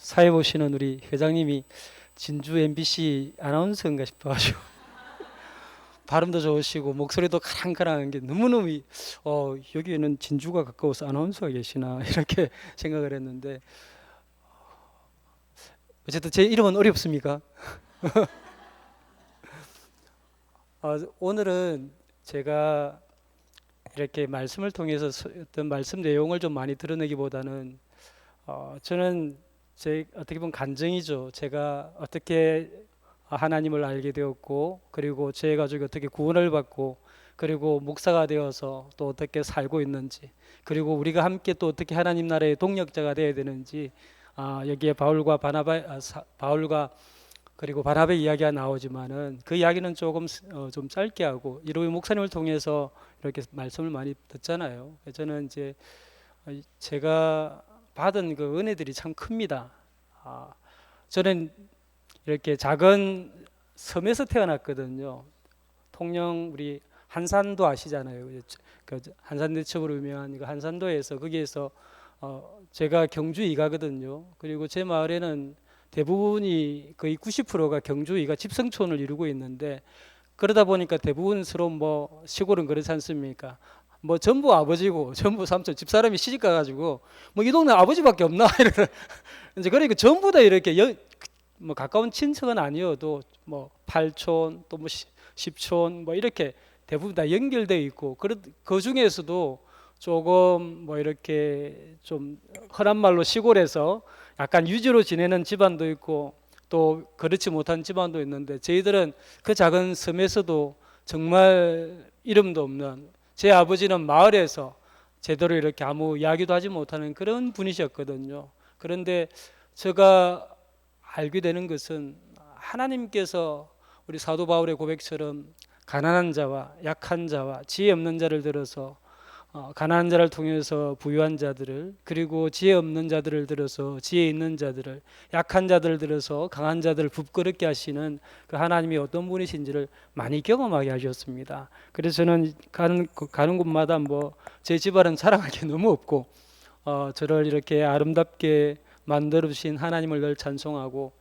사회 보시는 우리 회장님이 진주 MBC 아나운서인가 싶어가지고 발음도 좋으시고 목소리도 카랑카랑한 게 너무너무 여기에는 진주가 가까워서 아나운서가 계시나 이렇게 생각을 했는데 어쨌든 제 이름은 어렵습니까? 오늘은 제가 이렇게 말씀을 통해서 어떤 말씀 내용을 좀 많이 드러내기보다는 저는 제 어떻게 보면 간증이죠. 제가 어떻게 하나님을 알게 되었고 그리고 제 가족이 어떻게 구원을 받고 그리고 목사가 되어서 또 어떻게 살고 있는지 그리고 우리가 함께 또 어떻게 하나님 나라의 동력자가 되어야 되는지 여기에 바울과 그리고 바나바의 이야기가 나오지만은 그 이야기는 조금 좀 짧게 하고 이로의 목사님을 통해서 이렇게 말씀을 많이 듣잖아요. 저는 이제 제가 받은 그 은혜들이 참 큽니다. 저는 이렇게 작은 섬에서 태어났거든요. 통영 우리 한산도 아시잖아요. 그 한산대첩으로 유명한 그 한산도에서 거기에서 제가 경주 이가거든요. 그리고 제 마을에는 대부분이 거의 90%가 경주 이가 집성촌을 이루고 있는데 그러다 보니까 대부분 서로 뭐 시골은 그렇지 않습니까? 뭐 전부 아버지고 전부 삼촌 집사람이 시집 가가지고 뭐 이 동네 아버지밖에 없나 이런 이제 그러니까 전부 다 이렇게 뭐 가까운 친척은 아니어도 뭐 8촌 또 뭐 10촌 뭐 이렇게 대부분 다 연결되어 있고 그 중에서도 조금 뭐 이렇게 좀 흔한 말로 시골에서 약간 유지로 지내는 집안도 있고 또 그렇지 못한 집안도 있는데 저희들은 그 작은 섬에서도 정말 이름도 없는 제 아버지는 마을에서 제대로 이렇게 아무 이야기도 하지 못하는 그런 분이셨거든요. 그런데 제가 알게 되는 것은 하나님께서 우리 사도 바울의 고백처럼 가난한 자와 약한 자와 지혜 없는 자를 들어서 가난한 자를 통해서 부유한 자들을 그리고 지혜 없는 자들을 들어서 지혜 있는 자들을 약한 자들을 들어서 강한 자들을 부끄럽게 하시는 그 하나님이 어떤 분이신지를 많이 경험하게 하셨습니다. 그래서 저는 가는 곳마다 뭐 제 집안은 자랑할 게 너무 없고 저를 이렇게 아름답게 만들어 주신 하나님을 늘 찬송하고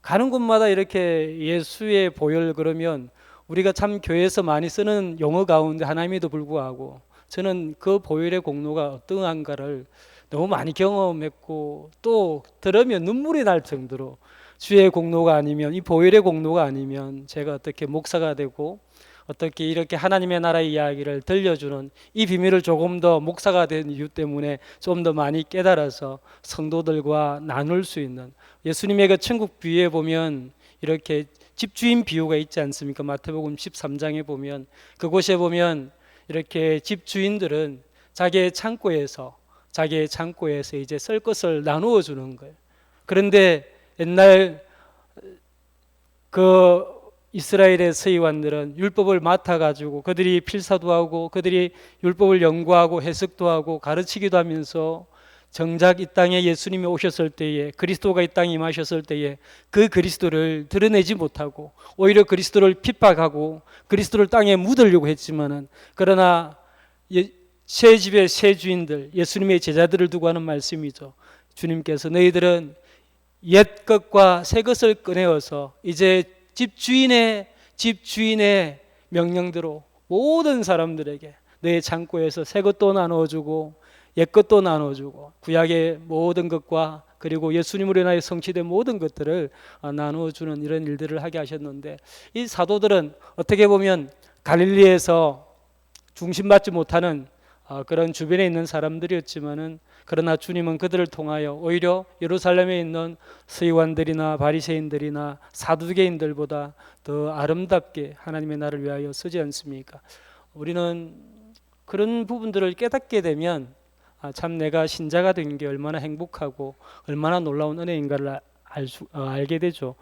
가는 곳마다 이렇게 예수의 보혈 그러면 우리가 참 교회에서 많이 쓰는 용어 가운데 하나임에도 불구하고 저는 그 보혈의 공로가 어떠한가를 너무 많이 경험했고 또 들으면 눈물이 날 정도로 주의 공로가 아니면 이 보혈의 공로가 아니면 제가 어떻게 목사가 되고 어떻게 이렇게 하나님의 나라의 이야기를 들려주는 이 비밀을 조금 더 목사가 된 이유 때문에 좀 더 많이 깨달아서 성도들과 나눌 수 있는 예수님의 그 천국 비유에 보면 이렇게 집주인 비유가 있지 않습니까? 마태복음 13장에 보면 그곳에 보면 이렇게 집주인들은 자기의 창고에서 이제 쓸 것을 나누어 주는 거예요. 그런데 옛날 그 이스라엘의 서기관들은 율법을 맡아가지고 그들이 필사도 하고 그들이 율법을 연구하고 해석도 하고 가르치기도 하면서 정작 이 땅에 예수님이 오셨을 때에 그리스도가 이 땅에 임하셨을 때에 그 그리스도를 드러내지 못하고 오히려 그리스도를 핍박하고 그리스도를 땅에 묻으려고 했지만은 그러나 새 집의 새 주인들 예수님의 제자들을 두고 하는 말씀이죠. 주님께서 너희들은 옛 것과 새 것을 꺼내어서 이제 집주인의 명령대로 모든 사람들에게 내 창고에서 새 것도 나눠주고 옛 것도 나눠주고 구약의 모든 것과 그리고 예수님으로 인하여 성취된 모든 것들을 나눠주는 이런 일들을 하게 하셨는데 이 사도들은 어떻게 보면 갈릴리에서 중심받지 못하는 그런 주변에 있는 사람들이었지만은 그러나 주님은 그들을 통하여 오히려 예루살렘에 있는 서기관들이나 바리새인들이나 사두개인들보다 더 아름답게 하나님의 나라를 위하여 쓰지 않습니까? 우리는 그런 부분들을 깨닫게 되면 참 내가 신자가 된 게 얼마나 행복하고 얼마나 놀라운 은혜인가를 알게 되죠.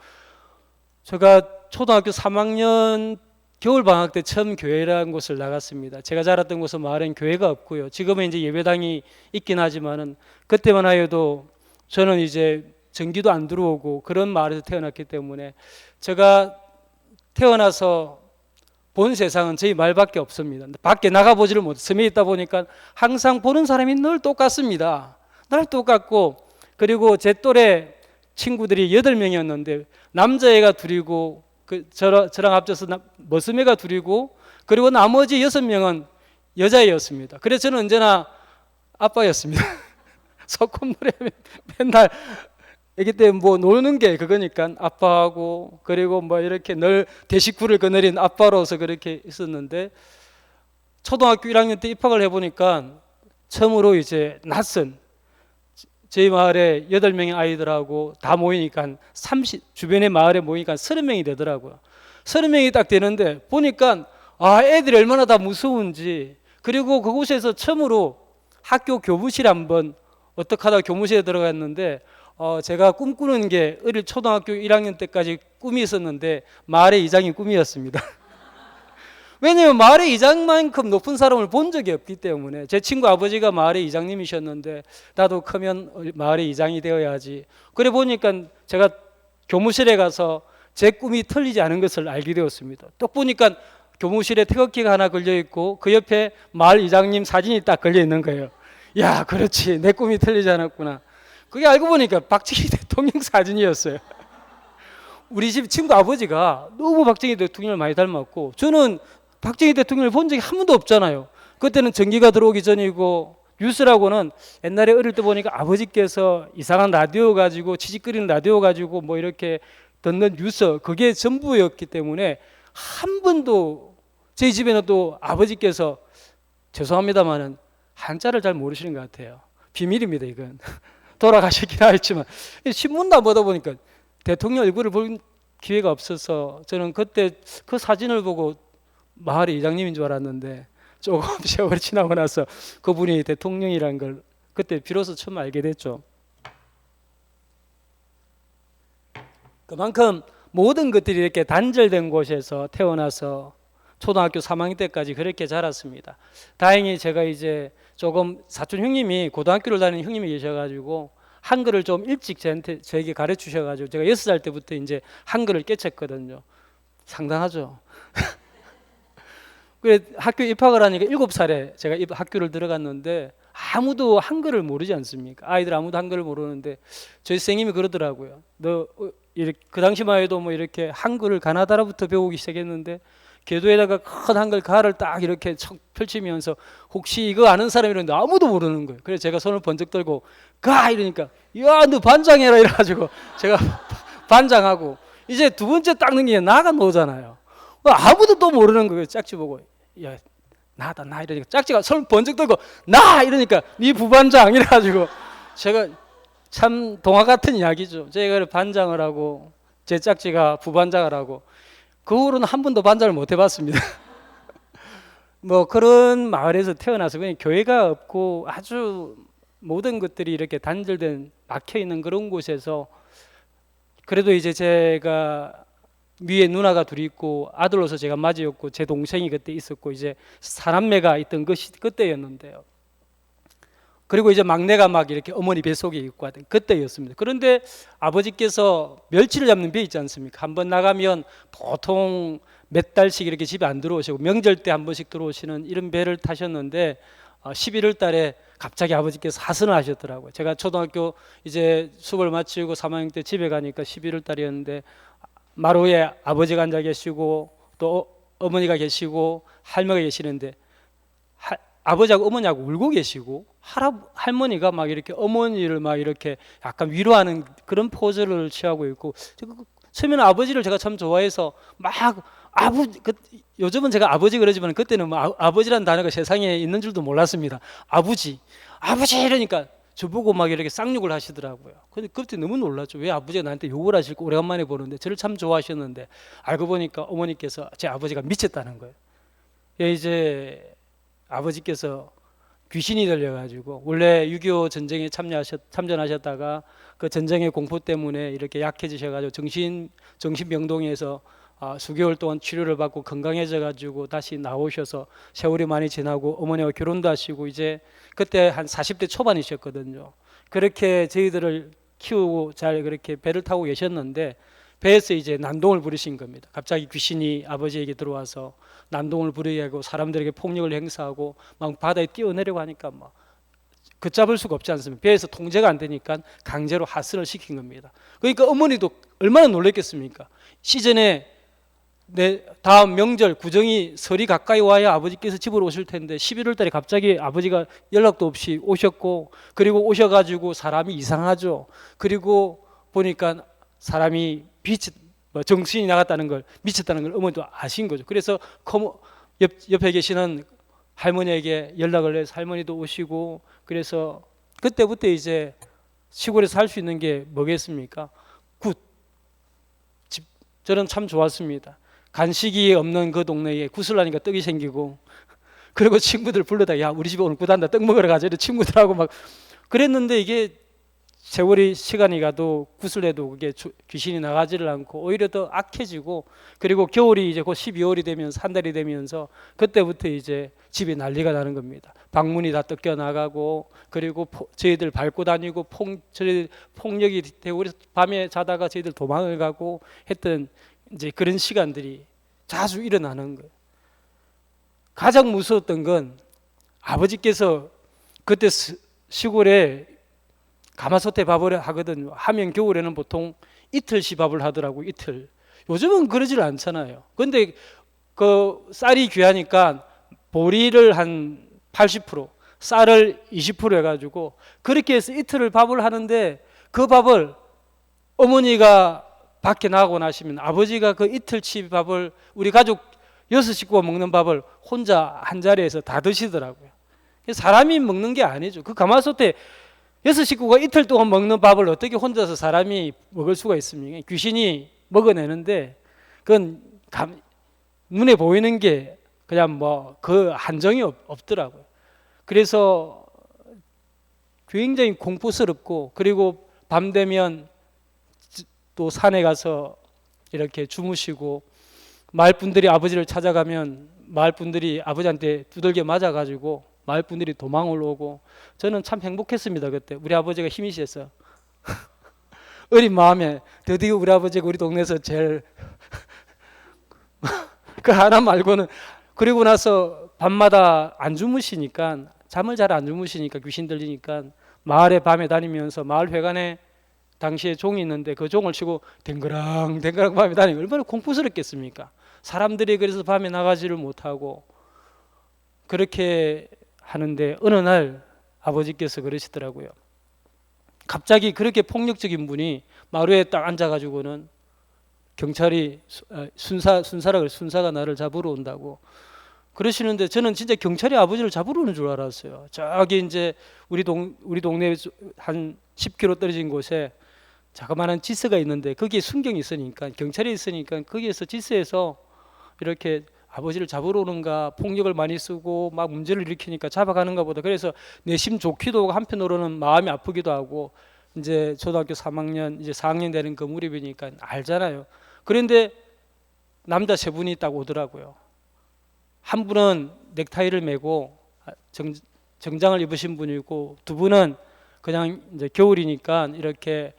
제가 초등학교 3학년 겨울 방학 때 처음 교회라는 곳을 나갔습니다. 제가 자랐던 곳은 마을엔 교회가 없고요. 지금은 이제 예배당이 있긴 하지만은 그때만 하여도 저는 이제 전기도 안 들어오고 그런 마을에서 태어났기 때문에 제가 태어나서 본 세상은 저희 말밖에 없습니다. 밖에 나가보지를 못해 섬에 있다 보니까 항상 보는 사람이 늘 똑같습니다. 늘 똑같고 그리고 제 또래 친구들이 8명이었는데 남자애가 둘이고 저랑 합쳐서 머슴애가 둘이고 그리고 나머지 6명은 여자애였습니다. 그래서 저는 언제나 아빠였습니다. 소꿉놀이하면 맨날 애기 때 뭐 노는 게 그거니까 아빠하고 그리고 뭐 이렇게 늘 대식구를 거느린 아빠로서 그렇게 있었는데 초등학교 1학년 때 입학을 해보니까 처음으로 이제 낯선 저희 마을에 8명의 아이들하고 다 모이니까 주변의 마을에 모이니까 30명이 되더라고요. 30명이 딱 되는데 보니까 애들이 얼마나 다 무서운지 그리고 그곳에서 처음으로 학교 교무실에 한번 어떻게 하다가 교무실에 들어갔는데 제가 꿈꾸는 게 어릴 초등학교 1학년 때까지 꿈이 있었는데 마을의 이장이 꿈이었습니다. 왜냐하면 마을의 이장만큼 높은 사람을 본 적이 없기 때문에 제 친구 아버지가 마을의 이장님이셨는데 나도 크면 마을의 이장이 되어야지. 그래 보니까 제가 교무실에 가서 제 꿈이 틀리지 않은 것을 알게 되었습니다. 또 보니까 교무실에 태극기가 하나 걸려 있고 그 옆에 마을 이장님 사진이 딱 걸려 있는 거예요. 야, 그렇지. 내 꿈이 틀리지 않았구나. 그게 알고 보니까 박정희 대통령 사진이었어요. 우리 집 친구 아버지가 너무 박정희 대통령을 많이 닮았고 저는 박정희 대통령을 본 적이 한 번도 없잖아요. 그때는 전기가 들어오기 전이고 뉴스라고는 옛날에 어릴 때 보니까 아버지께서 이상한 라디오 가지고 치직거리는 라디오 가지고 뭐 이렇게 듣는 뉴스 그게 전부였기 때문에 한 번도 저희 집에는 또 아버지께서 죄송합니다만은 한자를 잘 모르시는 것 같아요. 비밀입니다 이건. 돌아가셨긴 하였지만 신문도 안 보다 보니까 대통령 얼굴을 볼 기회가 없어서 저는 그때 그 사진을 보고 마을의 이장님인 줄 알았는데 조금 세월이 지나고 나서 그분이 대통령이라는 걸 그때 비로소 처음 알게 됐죠. 그만큼 모든 것들이 이렇게 단절된 곳에서 태어나서 초등학교 3학년 때까지 그렇게 자랐습니다. 다행히 제가 이제 조금 사촌 형님이 고등학교를 다니는 형님이 계셔가지고 한글을 좀 일찍 저에게 가르쳐 주셔가지고 제가 6살 때부터 이제 한글을 깨쳤거든요. 상당하죠. 그래 학교 입학을 하니까 7살에 제가 학교를 들어갔는데 아무도 한글을 모르지 않습니까? 아이들 아무도 한글을 모르는데 저희 선생님이 그러더라고요. 너 이렇게 그 당시만 해도 뭐 이렇게 한글을 가나다라부터 배우기 시작했는데 궤도에다가 큰 한글 가를 딱 이렇게 펼치면서 혹시 이거 아는 사람이 이러는데 아무도 모르는 거예요. 그래서 제가 손을 번쩍 들고 가 이러니까 야 너 반장해라 이래가지고 제가 반장하고 이제 두 번째 닦는 게 나가 노잖아요. 아무도 또 모르는 거예요. 짝지 보고 야 나다 나 이러니까 짝지가 손 번쩍 들고 나 이러니까 네 부반장 이래가지고 제가 참 동화 같은 이야기죠. 제가 반장을 하고 제 짝지가 부반장을 하고 그 후로는 한 번도 반장을 못 해봤습니다. 뭐 그런 마을에서 태어나서 그냥 교회가 없고 아주 모든 것들이 이렇게 단절된 막혀 있는 그런 곳에서 그래도 이제 제가 위에 누나가 둘이 있고 아들로서 제가 맞이였고 제 동생이 그때 있었고 이제 사남매가 있던 것이 그때였는데요. 그리고 이제 막내가 막 이렇게 어머니 뱃속에 있고 하던 그때였습니다. 그런데 아버지께서 멸치를 잡는 배 있지 않습니까? 한번 나가면 보통 몇 달씩 이렇게 집에 안 들어오시고 명절 때 한 번씩 들어오시는 이런 배를 타셨는데 11월 달에 갑자기 아버지께서 하선을 하셨더라고요. 제가 초등학교 이제 수업을 마치고 3학년 때 집에 가니까 11월 달이었는데 마루에 아버지가 앉아 계시고 또 어머니가 계시고 할머니가 계시는데 아버지하고 어머니하고 울고 계시고 할머니가 막 이렇게 어머니를 막 이렇게 약간 위로하는 그런 포즈를 취하고 있고 처음에는 아버지를 제가 참 좋아해서 막 요즘은 제가 아버지 그러지만 그때는 뭐 아버지라는 단어가 세상에 있는 줄도 몰랐습니다. 아버지 이러니까 저보고 막 이렇게 쌍욕을 하시더라고요. 근데 그때 너무 놀랐죠. 왜 아버지가 나한테 욕을 하실까 오래간만에 보는데 저를 참 좋아하셨는데 알고 보니까 어머니께서 제 아버지가 미쳤다는 거예요. 이제 아버지께서 귀신이 들려가지고 원래 6.25 전쟁에 참전하셨다가 그 전쟁의 공포 때문에 이렇게 약해지셔가지고 정신병동에서 수개월 동안 치료를 받고 건강해져가지고 다시 나오셔서 세월이 많이 지나고 어머니와 결혼도 하시고 이제 그때 한 40대 초반이셨거든요. 그렇게 저희들을 키우고 잘 그렇게 배를 타고 계셨는데 배에서 이제 난동을 부리신 겁니다. 갑자기 귀신이 아버지에게 들어와서 난동을 부리게 하고 사람들에게 폭력을 행사하고 막 바다에 뛰어내려고 하니까 막 걷잡을 수가 없지 않습니까? 배에서 통제가 안 되니까 강제로 하선을 시킨 겁니다. 그러니까 어머니도 얼마나 놀랐겠습니까? 시즌에 내 다음 명절 구정이 설이 가까이 와야 아버지께서 집으로 오실 텐데 11월 달에 갑자기 아버지가 연락도 없이 오셨고, 그리고 오셔가지고 사람이 이상하죠. 그리고 보니까 사람이 정신이 나갔다는 걸, 미쳤다는 걸 어머니도 아신 거죠. 그래서 옆에 계시는 할머니에게 연락을 해서 할머니도 오시고, 그래서 그때부터 이제 시골에서 살 수 있는 게 뭐겠습니까? 저는 참 좋았습니다. 간식이 없는 그 동네에 굿을 하니까 떡이 생기고, 그리고 친구들 불러다 야 우리 집에 오늘 굿한다 떡 먹으러 가자 이래 친구들하고 막 그랬는데, 이게 세월이 시간이 가도 굿을 해도 그게 귀신이 나가지를 않고 오히려 더 악해지고, 그리고 겨울이 이제 곧 12월이 되면서 한 달이 되면서 그때부터 이제 집이 난리가 나는 겁니다. 방문이 다 뜯겨 나가고, 그리고 저희들 밟고 다니고 저희 폭력이 되고, 그래서 밤에 자다가 저희들 도망을 가고 했던 이제 그런 시간들이 자주 일어나는 거예요. 가장 무서웠던 건 아버지께서 그때 시골에 가마솥에 밥을 하거든요. 하면 겨울에는 보통 이틀씩 밥을 하더라고요. 이틀. 요즘은 그러질 않잖아요. 근데 그 쌀이 귀하니까 보리를 한 80%, 쌀을 20% 해가지고 그렇게 해서 이틀을 밥을 하는데, 그 밥을 어머니가 밖에 나가고 나시면 아버지가 그 이틀치 밥을 우리 가족 6식구가 먹는 밥을 혼자 한 자리에서 다 드시더라고요. 사람이 먹는 게 아니죠. 그 가마솥에 6식구가 이틀 동안 먹는 밥을 어떻게 혼자서 사람이 먹을 수가 있습니까? 귀신이 먹어내는데 그건 눈에 보이는 게 그냥 뭐 그 한정이 없더라고요. 그래서 굉장히 공포스럽고, 그리고 밤 되면 또 산에 가서 이렇게 주무시고, 마을 분들이 아버지를 찾아가면 마을 분들이 아버지한테 두들겨 맞아가지고 마을 분들이 도망을 오고, 저는 참 행복했습니다. 그때 우리 아버지가 힘이 세서 어린 마음에 드디어 우리 아버지가 우리 동네에서 제일 그 하나 말고는. 그리고 나서 밤마다 안 주무시니까, 잠을 잘 안 주무시니까 귀신 들리니까 마을에 밤에 다니면서 마을 회관에 당시에 종이 있는데 그 종을 치고 댕그랑 밤에 다니면 얼마나 공포스럽겠습니까? 사람들이 그래서 밤에 나가지를 못하고 그렇게 하는데, 어느 날 아버지께서 그러시더라고요. 갑자기 그렇게 폭력적인 분이 마루에 딱 앉아가지고는 경찰이 순사가 나를 잡으러 온다고 그러시는데, 저는 진짜 경찰이 아버지를 잡으러 오는 줄 알았어요. 저기 이제 우리 동네 한 10km 떨어진 곳에 자그마한 지스가 있는데 거기에 순경이 있으니까, 경찰이 있으니까 거기에서 지스에서 이렇게 아버지를 잡으러 오는가, 폭력을 많이 쓰고 막 문제를 일으키니까 잡아가는가 보다. 그래서 내심 좋기도 하고 한편으로는 마음이 아프기도 하고, 이제 초등학교 3학년 이제 4학년 되는 그 무렵이니까 알잖아요. 그런데 남자 3분이 딱 오더라고요. 한 분은 넥타이를 메고 정장을 입으신 분이고, 2분은 그냥 이제 겨울이니까 이렇게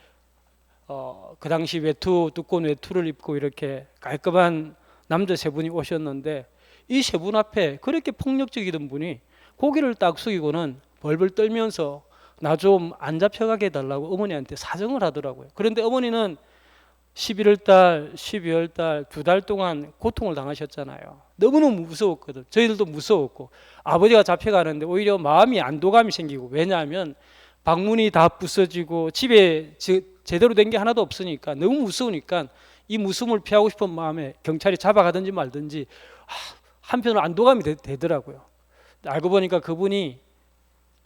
그 당시 두꺼운 외투를 입고 이렇게 깔끔한 남자 3분이 오셨는데, 이 3분 앞에 그렇게 폭력적이던 분이 고개를 딱 숙이고는 벌벌 떨면서 나 좀 안 잡혀가게 해달라고 어머니한테 사정을 하더라고요. 그런데 어머니는 11월 달, 12월 달 2달 동안 고통을 당하셨잖아요. 너무너무 무서웠거든. 저희들도 무서웠고, 아버지가 잡혀가는데 오히려 마음이 안도감이 생기고, 왜냐하면 방문이 다 부서지고 집에 제대로 된 게 하나도 없으니까 너무 무서우니까 이 무서움을 피하고 싶은 마음에 경찰이 잡아가든지 말든지 한편으로 안도감이 되더라고요. 알고 보니까 그분이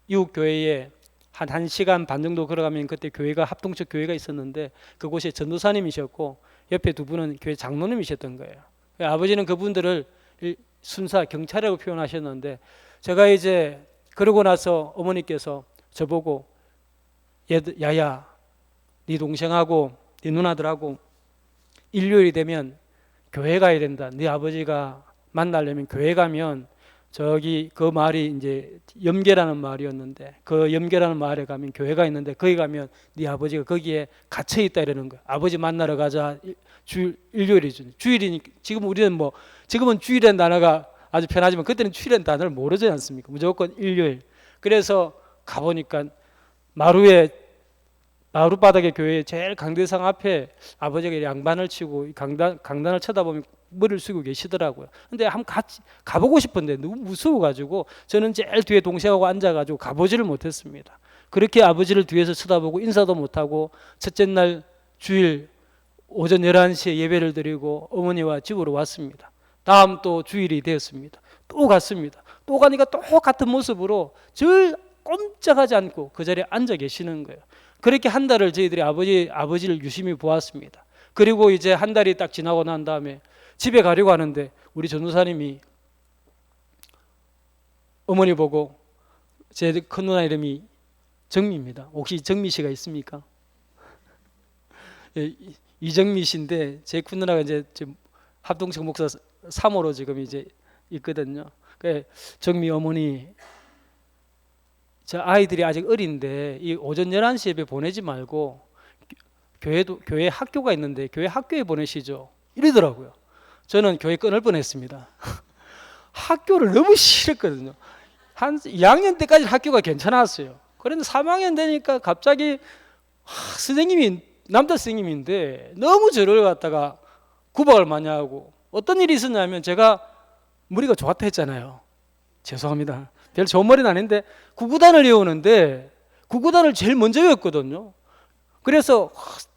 이웃 교회에 한 1시간 반 정도 걸어가면 그때 교회가 합동적 교회가 있었는데 그곳에 전도사님이셨고 옆에 2분은 교회 장로님이셨던 거예요. 아버지는 그분들을 경찰이라고 표현하셨는데, 제가 이제 그러고 나서 어머니께서 저보고 야야 네 동생하고 네 누나들하고 일요일이 되면 교회 가야 된다. 네 아버지가 만나려면 교회 가면 저기 그 마을이 이제 염계라는 마을이었는데, 그 염계라는 마을에 가면 교회가 있는데 거기 가면 네 아버지가 거기에 갇혀 있다 이러는 거야. 아버지 만나러 가자. 일요일이죠. 주일이니 지금은 주일이라는 단어가 아주 편하지만 그때는 주일이라는 단어를 모르지 않습니까? 무조건 일요일. 그래서 가보니까 마루바닥의 교회 제일 강대상 앞에 아버지가 양반을 치고 강단을 쳐다보면 머리를 숙이고 계시더라고요. 근데 한번 같이 가보고 싶은데 너무 무서워가지고 저는 제일 뒤에 동생하고 앉아가지고 가보지를 못했습니다. 그렇게 아버지를 뒤에서 쳐다보고 인사도 못하고 첫째 날 주일 오전 11시에 예배를 드리고 어머니와 집으로 왔습니다. 다음 또 주일이 되었습니다. 또 갔습니다. 또 가니까 똑같은 모습으로 절 꼼짝하지 않고 그 자리에 앉아 계시는 거예요. 그렇게 한 달을 저희들이 아버지를 유심히 보았습니다. 그리고 이제 한 달이 딱 지나고 난 다음에 집에 가려고 하는데 우리 전도사님이 어머니 보고, 제 큰 누나 이름이 정미입니다. 혹시 정미 씨가 있습니까? 예, 이정미 씨인데 제 큰 누나가 이제 합동청 목사 3호로 지금 이제 있거든요. 정미 어머니, 저 아이들이 아직 어린데 이 오전 11시 예배 보내지 말고 교회 학교가 있는데 교회 학교에 보내시죠. 이러더라고요. 저는 교회 끊을 뻔했습니다. 학교를 너무 싫었거든요. 한 2학년 때까지 학교가 괜찮았어요. 그런데 3학년 되니까 갑자기 선생님이 남자 선생님인데 너무 저를 갖다가 구박을 많이 하고, 어떤 일이 있었냐면 제가 머리가 좋았다 했잖아요. 죄송합니다. 별 좋은 머리는 아닌데 구구단을 외우는데 구구단을 제일 먼저 외웠거든요. 그래서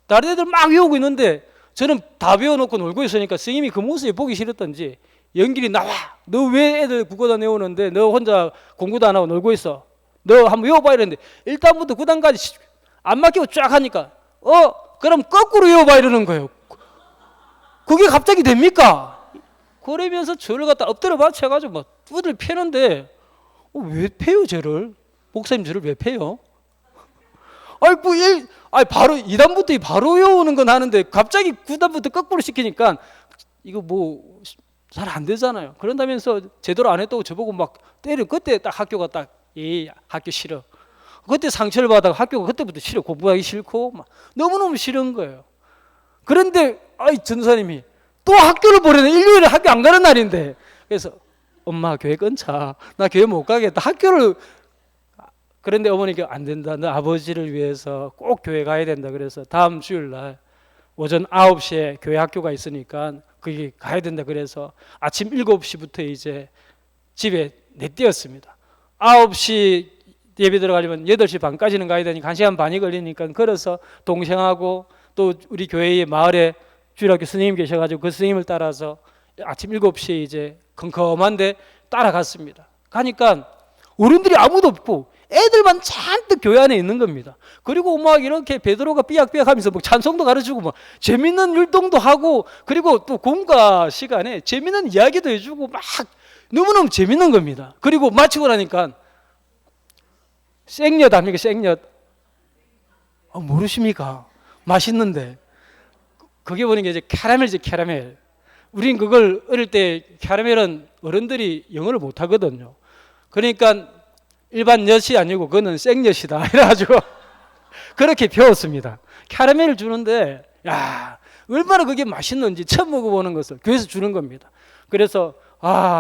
다른 애들 막 외우고 있는데 저는 다 외워놓고 놀고 있으니까 선생님이 그 모습이 보기 싫었던지 연길이 나와, 너 왜 애들 구구단 외우는데 너 혼자 공부도 안 하고 놀고 있어, 너 한번 외워봐 이랬는데 1단부터 9단까지 안 맡기고 쫙 하니까 그럼 거꾸로 외워봐 이러는 거예요. 그게 갑자기 됩니까? 그러면서 저를 갖다 엎드려 받쳐가지고 막 두들 패는데 왜 패요 저를? 목사님 저를 왜 패요? 바로 2단부터 바로 외우는 건 하는데 갑자기 9단부터 거꾸로 시키니까 이거 뭐 잘 안 되잖아요. 그런다면서 제대로 안 했다고 저보고 막 때려. 그때 딱 학교가 딱 학교 싫어. 그때 상처를 받아 학교가 그때부터 싫어. 공부하기 싫고 막 너무너무 싫은 거예요. 그런데 전도사님이 또 학교를 보내는, 일요일에 학교 안 가는 날인데, 그래서 엄마 교회 끊자, 나 교회 못 가겠다, 학교를. 그런데 어머니가 안 된다, 너 아버지를 위해서 꼭 교회 가야 된다. 그래서 다음 주일날 오전 9시에 교회 학교가 있으니까 거기 가야 된다. 그래서 아침 7시부터 이제 집에 내뛰었습니다. 9시 예배 들어가려면 8시 반까지는 가야 되니까 1시간 반이 걸리니까 걸어서 동생하고 또 우리 교회의 마을에 주일학교 선생님 계셔가지고 그 선생님을 따라서 아침 7시에 이제 컴컴한데 따라갔습니다. 가니까 어른들이 아무도 없고 애들만 잔뜩 교회 안에 있는 겁니다. 그리고 막 이렇게 베드로가 삐약삐약 하면서 뭐 찬송도 가르치고 막 재밌는 율동도 하고, 그리고 또 공과 시간에 재밌는 이야기도 해주고 막 너무너무 재밌는 겁니다. 그리고 마치고 나니까 생엿 아닙니까? 생엿. 모르십니까? 맛있는데. 그게 보니까 이제 캐러멜이지, 캐러멜. 우린 그걸 어릴 때 캐러멜은 어른들이 영어를 못 하거든요. 그러니까 일반 엿이 아니고 그거는 생엿이다 이래가지고 그렇게 배웠습니다. 캐러멜을 주는데 야, 얼마나 그게 맛있는지 처음 먹어보는 것을 교회에서 주는 겁니다. 그래서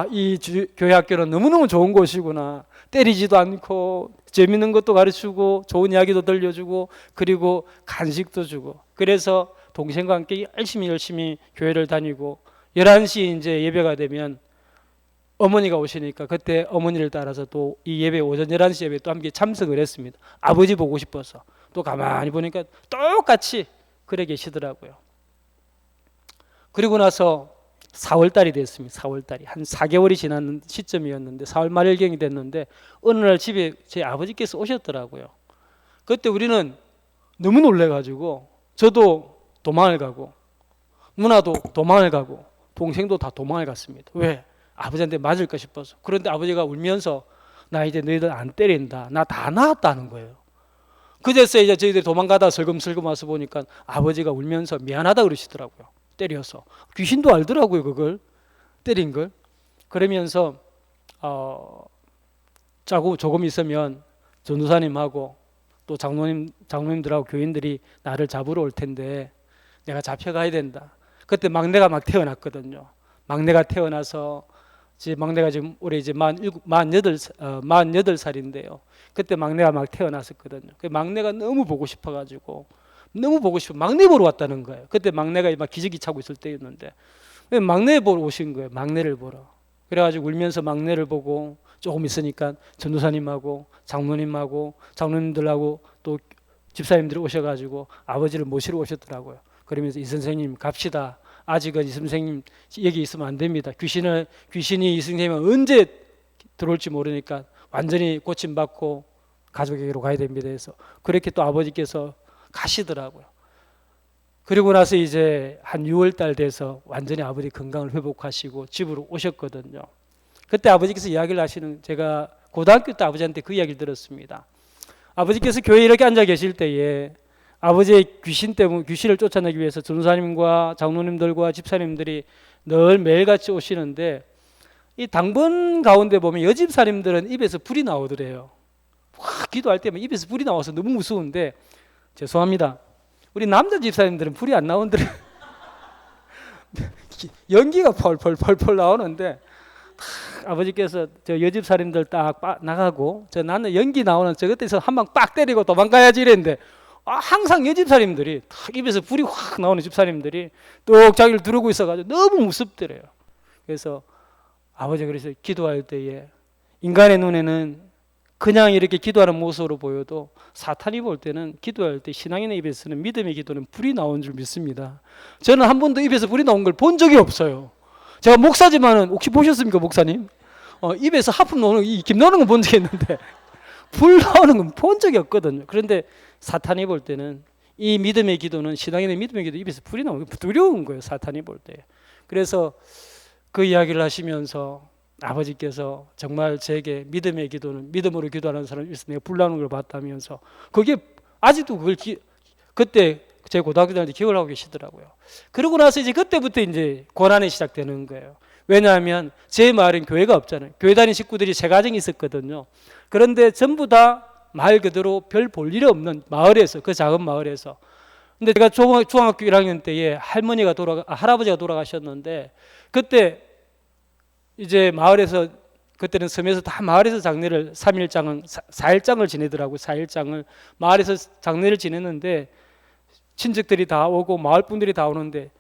이 교회 학교는 너무너무 좋은 곳이구나. 때리지도 않고 재밌는 것도 가르치고 좋은 이야기도 들려주고 그리고 간식도 주고, 그래서 동생과 함께 열심히 교회를 다니고 11시 이제 예배가 되면 어머니가 오시니까 그때 어머니를 따라서 또 이 예배 오전 11시 예배 또 함께 참석을 했습니다. 아버지 보고 싶어서. 또 가만히 보니까 똑같이 그래 계시더라고요. 그리고 나서 4월달이 됐습니다. 4월달이 한 4개월이 지난 시점이었는데 4월 말일경이 됐는데 어느 날 집에 제 아버지께서 오셨더라고요. 그때 우리는 너무 놀래가지고 저도 도망을 가고 누나도 도망을 가고 동생도 다 도망을 갔습니다. 왜? 아버지한테 맞을까 싶어서. 그런데 아버지가 울면서 나 이제 너희들 안 때린다, 나 다 나았다는 거예요. 그제서 이제 저희들이 도망가다 슬금슬금 와서 보니까 아버지가 울면서 미안하다 그러시더라고요. 때려서. 귀신도 알더라고요, 그걸 때린 걸. 그러면서 조금 있으면 전도사님하고 또 장로님들하고 교인들이 나를 잡으러 올 텐데 내가 잡혀가야 된다. 그때 막내가 막 태어났거든요. 막내가 태어나서 제 막내가 지금 올해 이제 48살인데요. 그때 막내가 막 태어났었거든요. 그 막내가 너무 보고 싶어가지고 너무 보고 싶어 막내 보러 왔다는 거예요. 그때 막내가 막 기저귀 차고 있을 때였는데 막내 보러 오신 거예요. 막내를 보러. 그래가지고 울면서 막내를 보고 조금 있으니까 전도사님하고 장로님하고 장로님들하고 또 집사님들이 오셔가지고 아버지를 모시러 오셨더라고요. 그러면서 이 선생님 갑시다. 아직은 이 선생님 여기 있으면 안 됩니다. 귀신이 이 선생님은 언제 들어올지 모르니까 완전히 고침받고 가족에게로 가야 됩니다. 해서 그렇게 또 아버지께서 가시더라고요. 그리고 나서 이제 한 6월 달 돼서 완전히 아버지 건강을 회복하시고 집으로 오셨거든요. 그때 아버지께서 이야기를 하시는, 제가 고등학교 때 아버지한테 그 이야기를 들었습니다. 아버지께서 교회에 이렇게 앉아 계실 때에 아버지의 귀신 때문에, 귀신을 쫓아내기 위해서 전도사님과 장로님들과 집사님들이 늘 매일같이 오시는데 이 당번 가운데 보면 여집사님들은 입에서 불이 나오더래요. 기도할 때면 입에서 불이 나와서 너무 무서운데, 죄송합니다, 우리 남자 집사님들은 불이 안 나오더래요. 연기가 펄펄 나오는데 아버지께서 저 여집사님들 딱 나가고 나는 연기 나오는 저 끝에서 한 방 빡 때리고 도망가야지 이랬는데 항상 여집사님들이 탁 입에서 불이 확 나오는 집사님들이 또 자기를 두르고 있어가지고 너무 무섭더래요. 그래서 아버지가 그래서 기도할 때에 인간의 눈에는 그냥 이렇게 기도하는 모습으로 보여도 사탄이 볼 때는 기도할 때 신앙인의 입에서는, 믿음의 기도는 불이 나온 줄 믿습니다. 저는 한 번도 입에서 불이 나온 걸 본 적이 없어요. 제가 목사지만은 혹시 보셨습니까, 목사님? 입에서 하품 나오는, 김 나오는 건 본 적이 있는데 불 나오는 건 본 적이 없거든요. 그런데 사탄이 볼 때는 이 믿음의 기도는, 신앙인의 믿음의 기도 입에서 불이 나오는 게 두려운 거예요, 사탄이 볼 때. 그래서 그 이야기를 하시면서 아버지께서 정말 제게 믿음의 기도는, 믿음으로 기도하는 사람이 있어 내가 불 나오는 걸 봤다면서, 그게 아직도 그걸 그때 제 고등학교 다닐 때 기억을 하고 계시더라고요. 그러고 나서 이제 그때부터 이제 고난이 시작되는 거예요. 왜냐하면 제 마을엔 교회가 없잖아요. 교회 다니는 식구들이 세 가정이 있었거든요. 그런데 전부 다 말 그대로 별 볼 일이 없는 마을에서, 그 작은 마을에서. 근데 제가 중학교 1학년 때에 할아버지가 돌아가셨는데, 그때 이제 마을에서, 그때는 섬에서 다 마을에서 장례를 4일장을 지내더라고요. 4일장을 마을에서 장례를 지냈는데 친척들이 다 오고 마을 분들이 다 오는데,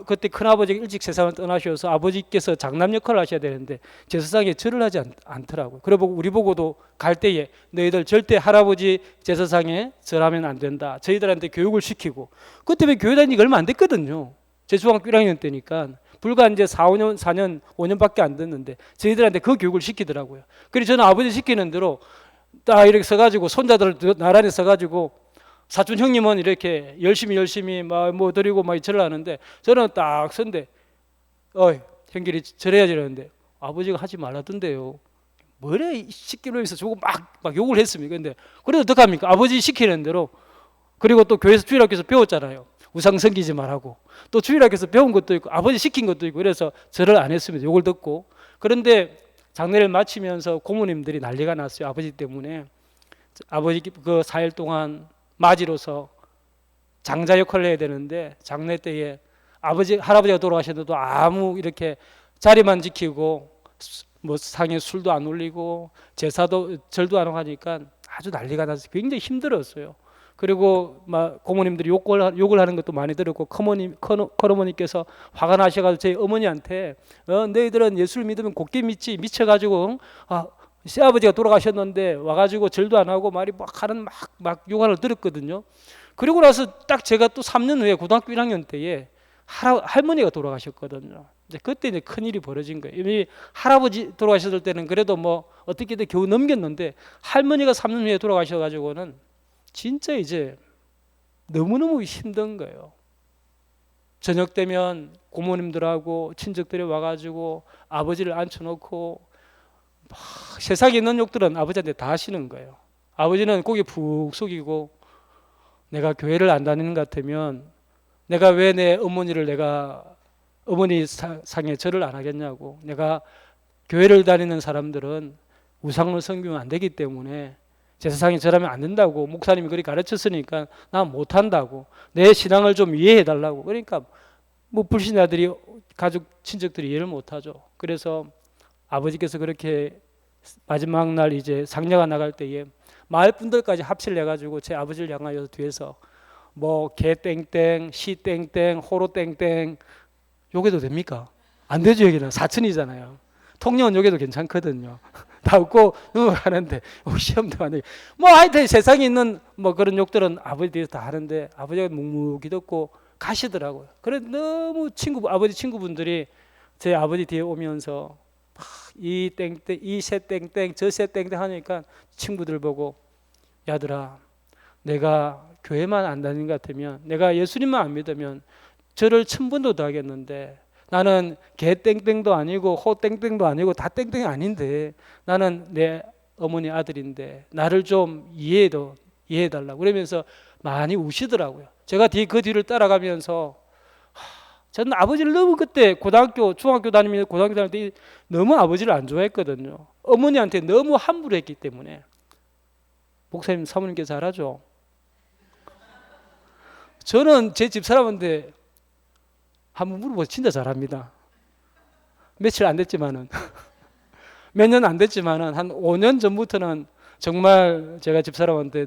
그때 큰아버지가 일찍 세상을 떠나셔서 아버지께서 장남 역할을 하셔야 되는데 제사상에 절을 하지 않더라고요. 그리고 우리 보고도 갈 때에 너희들 절대 할아버지 제사상에 절하면 안 된다, 저희들한테 교육을 시키고, 그때 교회 다닌 지 얼마 안 됐거든요. 제 중학교 1학년 때니까 불과 이제 4년 5년밖에 안 됐는데 저희들한테 그 교육을 시키더라고요. 그래서 저는 아버지 시키는 대로 딱 이렇게 서가지고, 손자들 나란히 서가지고, 사촌 형님은 이렇게 열심히 막 뭐 드리고 막 절을 하는데 저는 딱 선데, 형길이 절해야지 이러는데 아버지가 하지 말라던데요. 뭐래 시키면서 저거 막 욕을 했습니다. 근데 그래도 어떡합니까? 아버지 시키는 대로. 그리고 또 교회에서 주일학교에서 배웠잖아요. 우상 섬기지 말라고. 또 주일학교에서 배운 것도 있고 아버지 시킨 것도 있고, 그래서 절을 안 했습니다. 욕을 듣고. 그런데 장례를 마치면서 고모님들이 난리가 났어요. 아버지 때문에. 아버지 그 4일 동안 맞이로서 장자 역할을 해야 되는데 장례 때에 할아버지가 돌아가셨는데도 아무 이렇게 자리만 지키고 뭐 상에 술도 안 올리고 절도 안 하고 하니까 아주 난리가 나서 굉장히 힘들었어요. 그리고 막 고모님들이 욕을 하는 것도 많이 들었고, 큰어머니께서 화가 나셔가지고 제 어머니한테 너희들은 예수를 믿으면 곱게 믿지, 미쳐가지고 시아버지가 돌아가셨는데 와가지고 절도 안 하고 말이 막 하는 막 욕을 들었거든요. 그리고 나서 딱 제가 또 3년 후에 고등학교 1학년 때에 할머니가 돌아가셨거든요. 그때 이제 큰 일이 벌어진 거예요. 이미 할아버지 돌아가셨을 때는 그래도 뭐 어떻게든 겨우 넘겼는데 할머니가 3년 후에 돌아가셔가지고는 진짜 이제 너무너무 힘든 거예요. 저녁 되면 고모님들하고 친척들이 와가지고 아버지를 앉혀놓고 세상에 있는 욕들은 아버지한테 다 하시는 거예요. 아버지는 고개 푹 숙이고, 내가 교회를 안 다니는 것 같으면 내가 왜 내 어머니를 내가 어머니 상에 절을 안 하겠냐고, 내가 교회를 다니는 사람들은 우상을 섬기면 안 되기 때문에 제사상에 절하면 안 된다고 목사님이 그렇게 가르쳤으니까 난 못한다고, 내 신앙을 좀 이해해 달라고. 그러니까 뭐 불신자들이, 가족 친척들이 이해를 못하죠. 그래서 아버지께서 그렇게 마지막 날 이제 상려가 나갈 때에 마을 분들까지 합치를 해가지고 제 아버지를 향하여 뒤에서 뭐 개 땡땡, 시 땡땡, 호로 땡땡 욕해도 됩니까? 안 되죠. 여기는 사천이잖아요. 통영은 욕해도 괜찮거든요. 다 웃고 넘어가는데 시험도 안 돼. 뭐 하여튼 세상에 있는 뭐 그런 욕들은 아버지 뒤에서 다 하는데 아버지가 묵묵히 듣고 가시더라고요. 그래 너무 아버지 친구분들이 제 아버지 뒤에 오면서 이 땡땡, 이 새 땡땡, 저 새 땡땡 하니까 친구들 보고 야들아, 내가 교회만 안 다니는 것 같으면, 내가 예수님만 안 믿으면 저를 천분도 더 하겠는데 나는 개 땡땡도 아니고 호 땡땡도 아니고 다 땡땡이 아닌데 나는 내 어머니 아들인데 나를 좀 이해해달라고 그러면서 많이 우시더라고요. 제가 그 뒤를 따라가면서 저는 아버지를 너무 그때 중학교 다니면서 고등학교 다닐 때 너무 아버지를 안 좋아했거든요. 어머니한테 너무 함부로 했기 때문에. 목사님, 사모님께서 잘하죠? 저는 제 집사람한테 한번 물어보세요. 진짜 잘합니다. 며칠 안 됐지만은 몇 년 안 됐지만은 한 5년 전부터는 정말 제가 집사람한테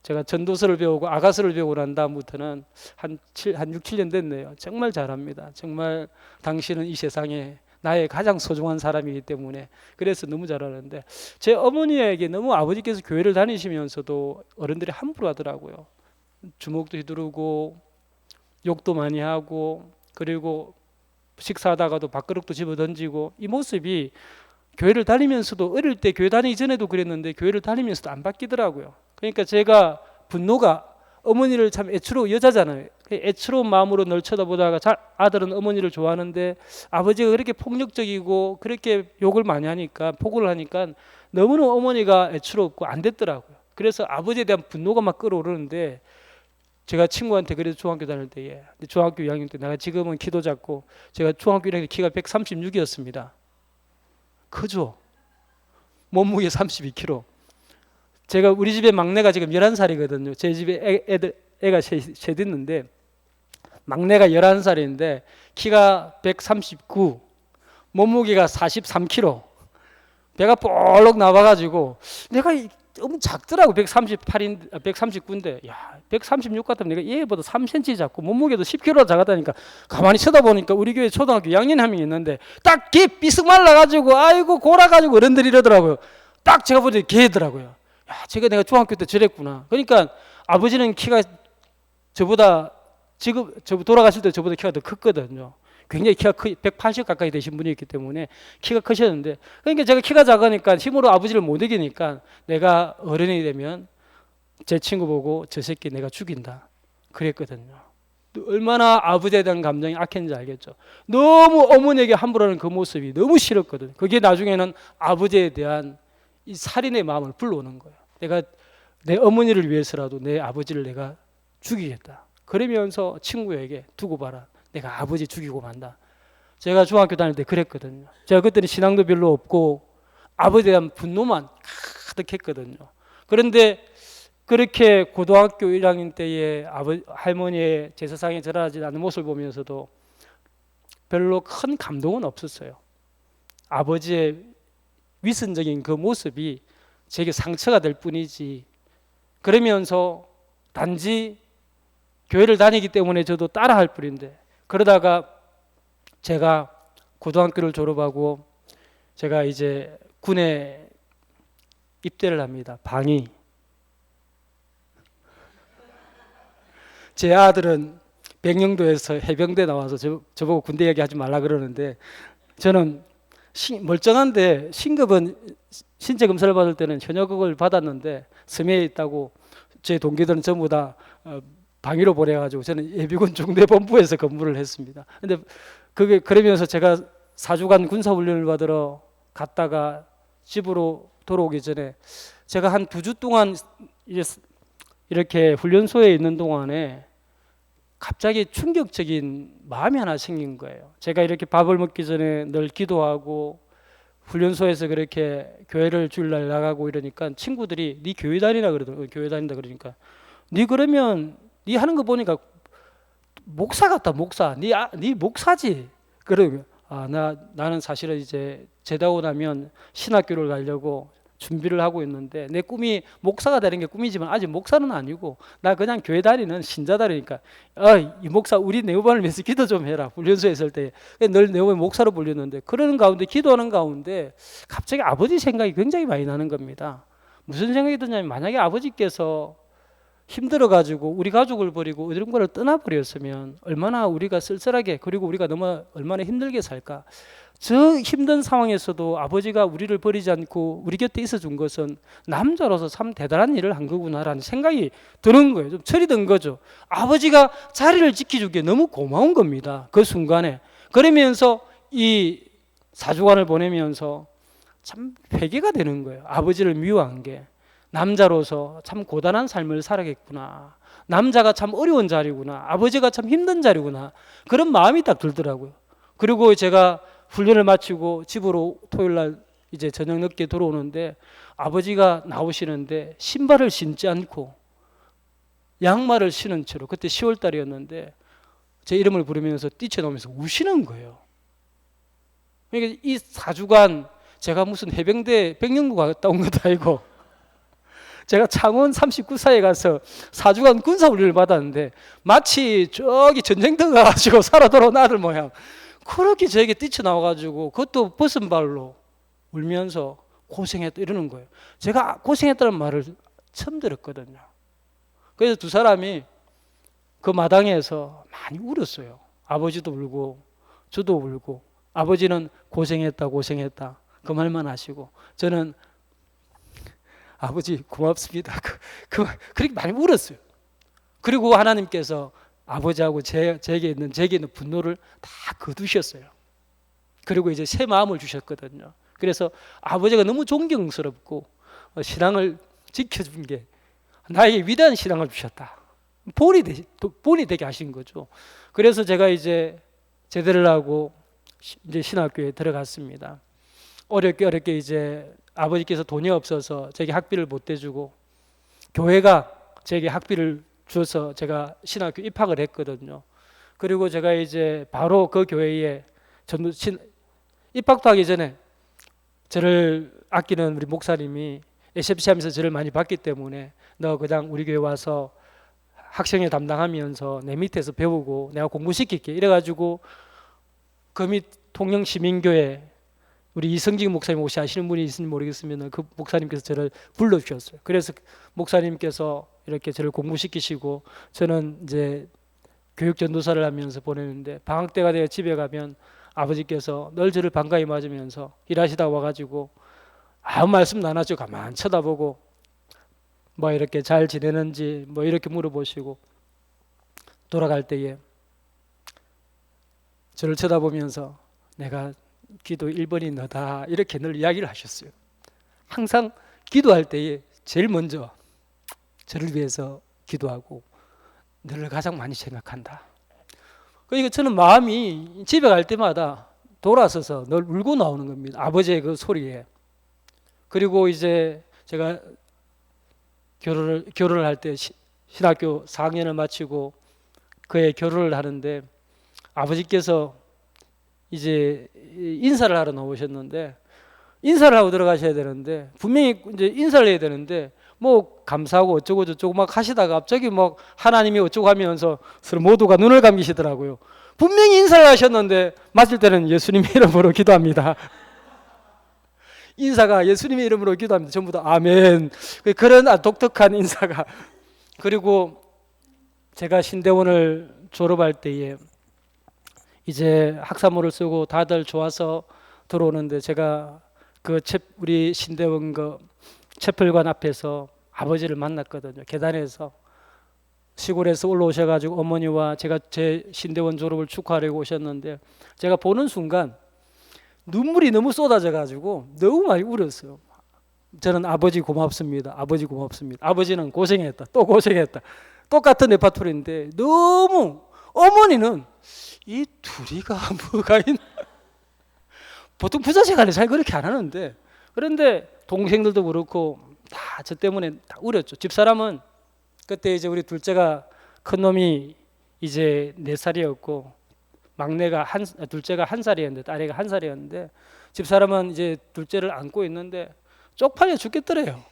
제가 전도서를 배우고 아가서를 배우고 난 다음부터는 한 6, 7년 됐네요. 정말 잘합니다. 정말 당신은 이 세상에 나의 가장 소중한 사람이기 때문에 그래서 너무 잘하는데 제 어머니에게 너무 아버지께서 교회를 다니시면서도 어른들이 함부로 하더라고요. 주먹도 휘두르고 욕도 많이 하고 그리고 식사하다가도 밥그릇도 집어 던지고 이 모습이 교회를 다니면서도 어릴 때 교회 다니기 전에도 그랬는데 교회를 다니면서도 안 바뀌더라고요. 그러니까 제가 분노가 어머니를 참 여자잖아요. 애처로운 마음으로 널 쳐다보다가 아들은 어머니를 좋아하는데 아버지가 그렇게 폭력적이고 그렇게 욕을 많이 하니까 폭언을 하니까 너무나 어머니가 애처롭고 안 됐더라고요. 그래서 아버지에 대한 분노가 막 끓어오르는데 제가 친구한테 그래서 중학교 다닐 때에 중학교 2학년 때 내가 지금은 키도 작고 제가 중학교 1학년 때 키가 136이었습니다. 크죠? 몸무게 32kg. 제가 우리 집에 막내가 지금 11살이거든요. 제 집에 애가 셋 있는데 막내가 11살인데 키가 139, 몸무게가 43kg. 배가 볼록 나와가지고 내가 너무 작더라고. 139인데 야 136 같으면 내가 얘보다 3cm 작고 몸무게도 10kg 작았다니까 가만히 쳐다보니까 우리 교회 초등학교 2학년 한 명 있는데 딱 걔 삐쓱 말라가지고 아이고 골아가지고 어른들이 이러더라고요. 딱 제가 보니 걔더라고요. 야 내가 중학교 때 저랬구나. 그러니까 아버지는 키가 저보다 지금 돌아가실 때 저보다 키가 더 컸거든요. 굉장히 키가 180 가까이 되신 분이었기 때문에 키가 크셨는데 그러니까 제가 키가 작으니까 힘으로 아버지를 못 이기니까 내가 어른이 되면 제 친구 보고 저 새끼 내가 죽인다 그랬거든요. 얼마나 아버지에 대한 감정이 악했는지 알겠죠. 너무 어머니에게 함부로 하는 그 모습이 너무 싫었거든요. 그게 나중에는 아버지에 대한 이 살인의 마음을 불러오는 거예요. 내가 내 어머니를 위해서라도 내 아버지를 내가 죽이겠다. 그러면서 친구에게 두고 봐라. 내가 아버지 죽이고 만다. 제가 중학교 다닐 때 그랬거든요. 제가 그때는 신앙도 별로 없고 아버지에 대한 분노만 가득했거든요. 그런데 그렇게 고등학교 1학년 때에 할머니의 제사상에 절하지 않는 모습을 보면서도 별로 큰 감동은 없었어요. 아버지의 위선적인 그 모습이 제게 상처가 될 뿐이지. 그러면서 단지 교회를 다니기 때문에 저도 따라할 뿐인데 그러다가 제가 고등학교를 졸업하고 제가 이제 군에 입대를 합니다. 방위. 제 아들은 백령도에서 해병대 나와서 저보고 군대 얘기하지 말라 그러는데 저는 멀쩡한데 신급은 신체 검사를 받을 때는 현역을 받았는데 섬에 있다고 제 동기들은 전부 다 방위로 보내가지고 저는 예비군 중대본부에서 근무를 했습니다. 근데 그러면서 제가 4주간 군사훈련을 받으러 갔다가 집으로 돌아오기 전에 제가 한 2주 동안 이렇게 훈련소에 있는 동안에 갑자기 충격적인 마음이 하나 생긴 거예요. 제가 이렇게 밥을 먹기 전에 늘 기도하고 훈련소에서 그렇게 교회를 주일날 나가고 이러니까 친구들이 네 교회 다니라 그러더라고요. 교회 다닌다 그러니까 네 그러면 네 하는 거 보니까 목사 같다 목사. 네 목사지. 그러면 나는 사실은 이제 제대하고 나면 신학교를 가려고 준비를 하고 있는데 내 꿈이 목사가 되는 게 꿈이지만 아직 목사는 아니고 나 그냥 교회 다니는 신자다니까 이 목사 우리 네오반을 위해서 기도 좀 해라. 훈련소에 있을 때 늘 네오반 목사로 불렸는데 그러는 가운데 기도하는 가운데 갑자기 아버지 생각이 굉장히 많이 나는 겁니다. 무슨 생각이 드냐면 만약에 아버지께서 힘들어 가지고 우리 가족을 버리고 어디론가를 떠나버렸으면 얼마나 우리가 쓸쓸하게 그리고 우리가 너무 얼마나 힘들게 살까. 저 힘든 상황에서도 아버지가 우리를 버리지 않고 우리 곁에 있어 준 것은 남자로서 참 대단한 일을 한 거구나라는 생각이 드는 거예요. 좀 철이 든 거죠. 아버지가 자리를 지켜주기에 너무 고마운 겁니다. 그 순간에. 그러면서 이 사주관을 보내면서 참 회개가 되는 거예요. 아버지를 미워한 게. 남자로서 참 고단한 삶을 살아겠구나. 남자가 참 어려운 자리구나. 아버지가 참 힘든 자리구나. 그런 마음이 딱 들더라고요. 그리고 제가 훈련을 마치고 집으로 토요일 날 이제 저녁 늦게 들어오는데 아버지가 나오시는데 신발을 신지 않고 양말을 신은 채로 그때 10월 달이었는데 제 이름을 부르면서 뛰쳐나오면서 우시는 거예요. 그러니까 이 사주간 제가 무슨 해병대 백령부 갔다 온 것도 아니고 제가 창원 39사에 가서 4주간 군사훈련을 받았는데 마치 저기 전쟁터 가가지고 살아 돌아온 아들 모양 그렇게 저에게 뛰쳐나와가지고 그것도 벗은 발로 울면서 고생했다 이러는 거예요. 제가 고생했다는 말을 처음 들었거든요. 그래서 두 사람이 그 마당에서 많이 울었어요. 아버지도 울고 저도 울고 아버지는 고생했다 고생했다 그 말만 하시고 저는 아버지 고맙습니다. 그렇게 많이 울었어요. 그리고 하나님께서 아버지하고 제게 있는 분노를 다 거두셨어요. 그리고 이제 새 마음을 주셨거든요. 그래서 아버지가 너무 존경스럽고 신앙을 지켜준 게 나에게 위대한 신앙을 주셨다. 본이 되게 하신 거죠. 그래서 제가 이제 제대를 하고 이제 신학교에 들어갔습니다. 어렵게 이제 아버지께서 돈이 없어서 제게 학비를 못 대주고 교회가 제게 학비를 줘서 제가 신학교 입학을 했거든요. 그리고 제가 이제 바로 그 교회에 입학도 하기 전에 저를 아끼는 우리 목사님이 SFC하면서 저를 많이 봤기 때문에 너 그냥 우리 교회 와서 학생회 담당하면서 내 밑에서 배우고 내가 공부시킬게 이래가지고 그 밑 통영시민교회 우리 이성직 목사님 혹시 아시는 분이 있으면 모르겠으면 그 목사님께서 저를 불러주셨어요. 그래서 목사님께서 이렇게 저를 공부시키시고 저는 이제 교육 전도사를 하면서 보내는데 방학 때가 되어 집에 가면 아버지께서 늘 저를 반가이 맞으면서 일하시다 와가지고 아무 말씀도 안 하죠. 가만 쳐다보고 뭐 이렇게 잘 지내는지 뭐 이렇게 물어보시고 돌아갈 때에 저를 쳐다보면서 내가 기도 1번이 너다 이렇게 늘 이야기를 하셨어요. 항상 기도할 때에 제일 먼저 저를 위해서 기도하고 너를 가장 많이 생각한다. 그러니까 저는 마음이 집에 갈 때마다 돌아서서 늘 울고 나오는 겁니다. 아버지의 그 소리에. 그리고 이제 제가 결혼을 할 때 신학교 4학년을 마치고 그의 결혼을 하는데 아버지께서 이제 인사를 하러 나오셨는데 인사를 하고 들어가셔야 되는데 분명히 이제 인사를 해야 되는데 뭐 감사하고 어쩌고 저쩌고 막 하시다가 갑자기 막 하나님이 어쩌고 하면서 서로 모두가 눈을 감기시더라고요. 분명히 인사를 하셨는데 마칠 때는 예수님의 이름으로 기도합니다. 인사가 예수님의 이름으로 기도합니다. 전부 다 아멘. 그런 독특한 인사가. 그리고 제가 신대원을 졸업할 때에 이제 학사모를 쓰고 다들 좋아서 들어오는데 제가 우리 신대원 그 채플관 앞에서 아버지를 만났거든요. 계단에서 시골에서 올라오셔가지고 어머니와 제가 제 신대원 졸업을 축하하려고 오셨는데 제가 보는 순간 눈물이 너무 쏟아져가지고 너무 많이 울었어요. 저는 아버지 고맙습니다. 아버지 고맙습니다. 아버지는 고생했다. 또 고생했다. 똑같은 레파토리인데 너무 어머니는 이 둘이가 뭐가 있나. 보통 부자생활에 잘 그렇게 안 하는데 그런데 동생들도 그렇고 다 저 때문에 다 울었죠. 집사람은 그때 이제 우리 둘째가 큰 놈이 이제 4살이었고 둘째가 1살이었는데 딸애가 1살이었는데 집사람은 이제 둘째를 안고 있는데 쪽팔려 죽겠더래요.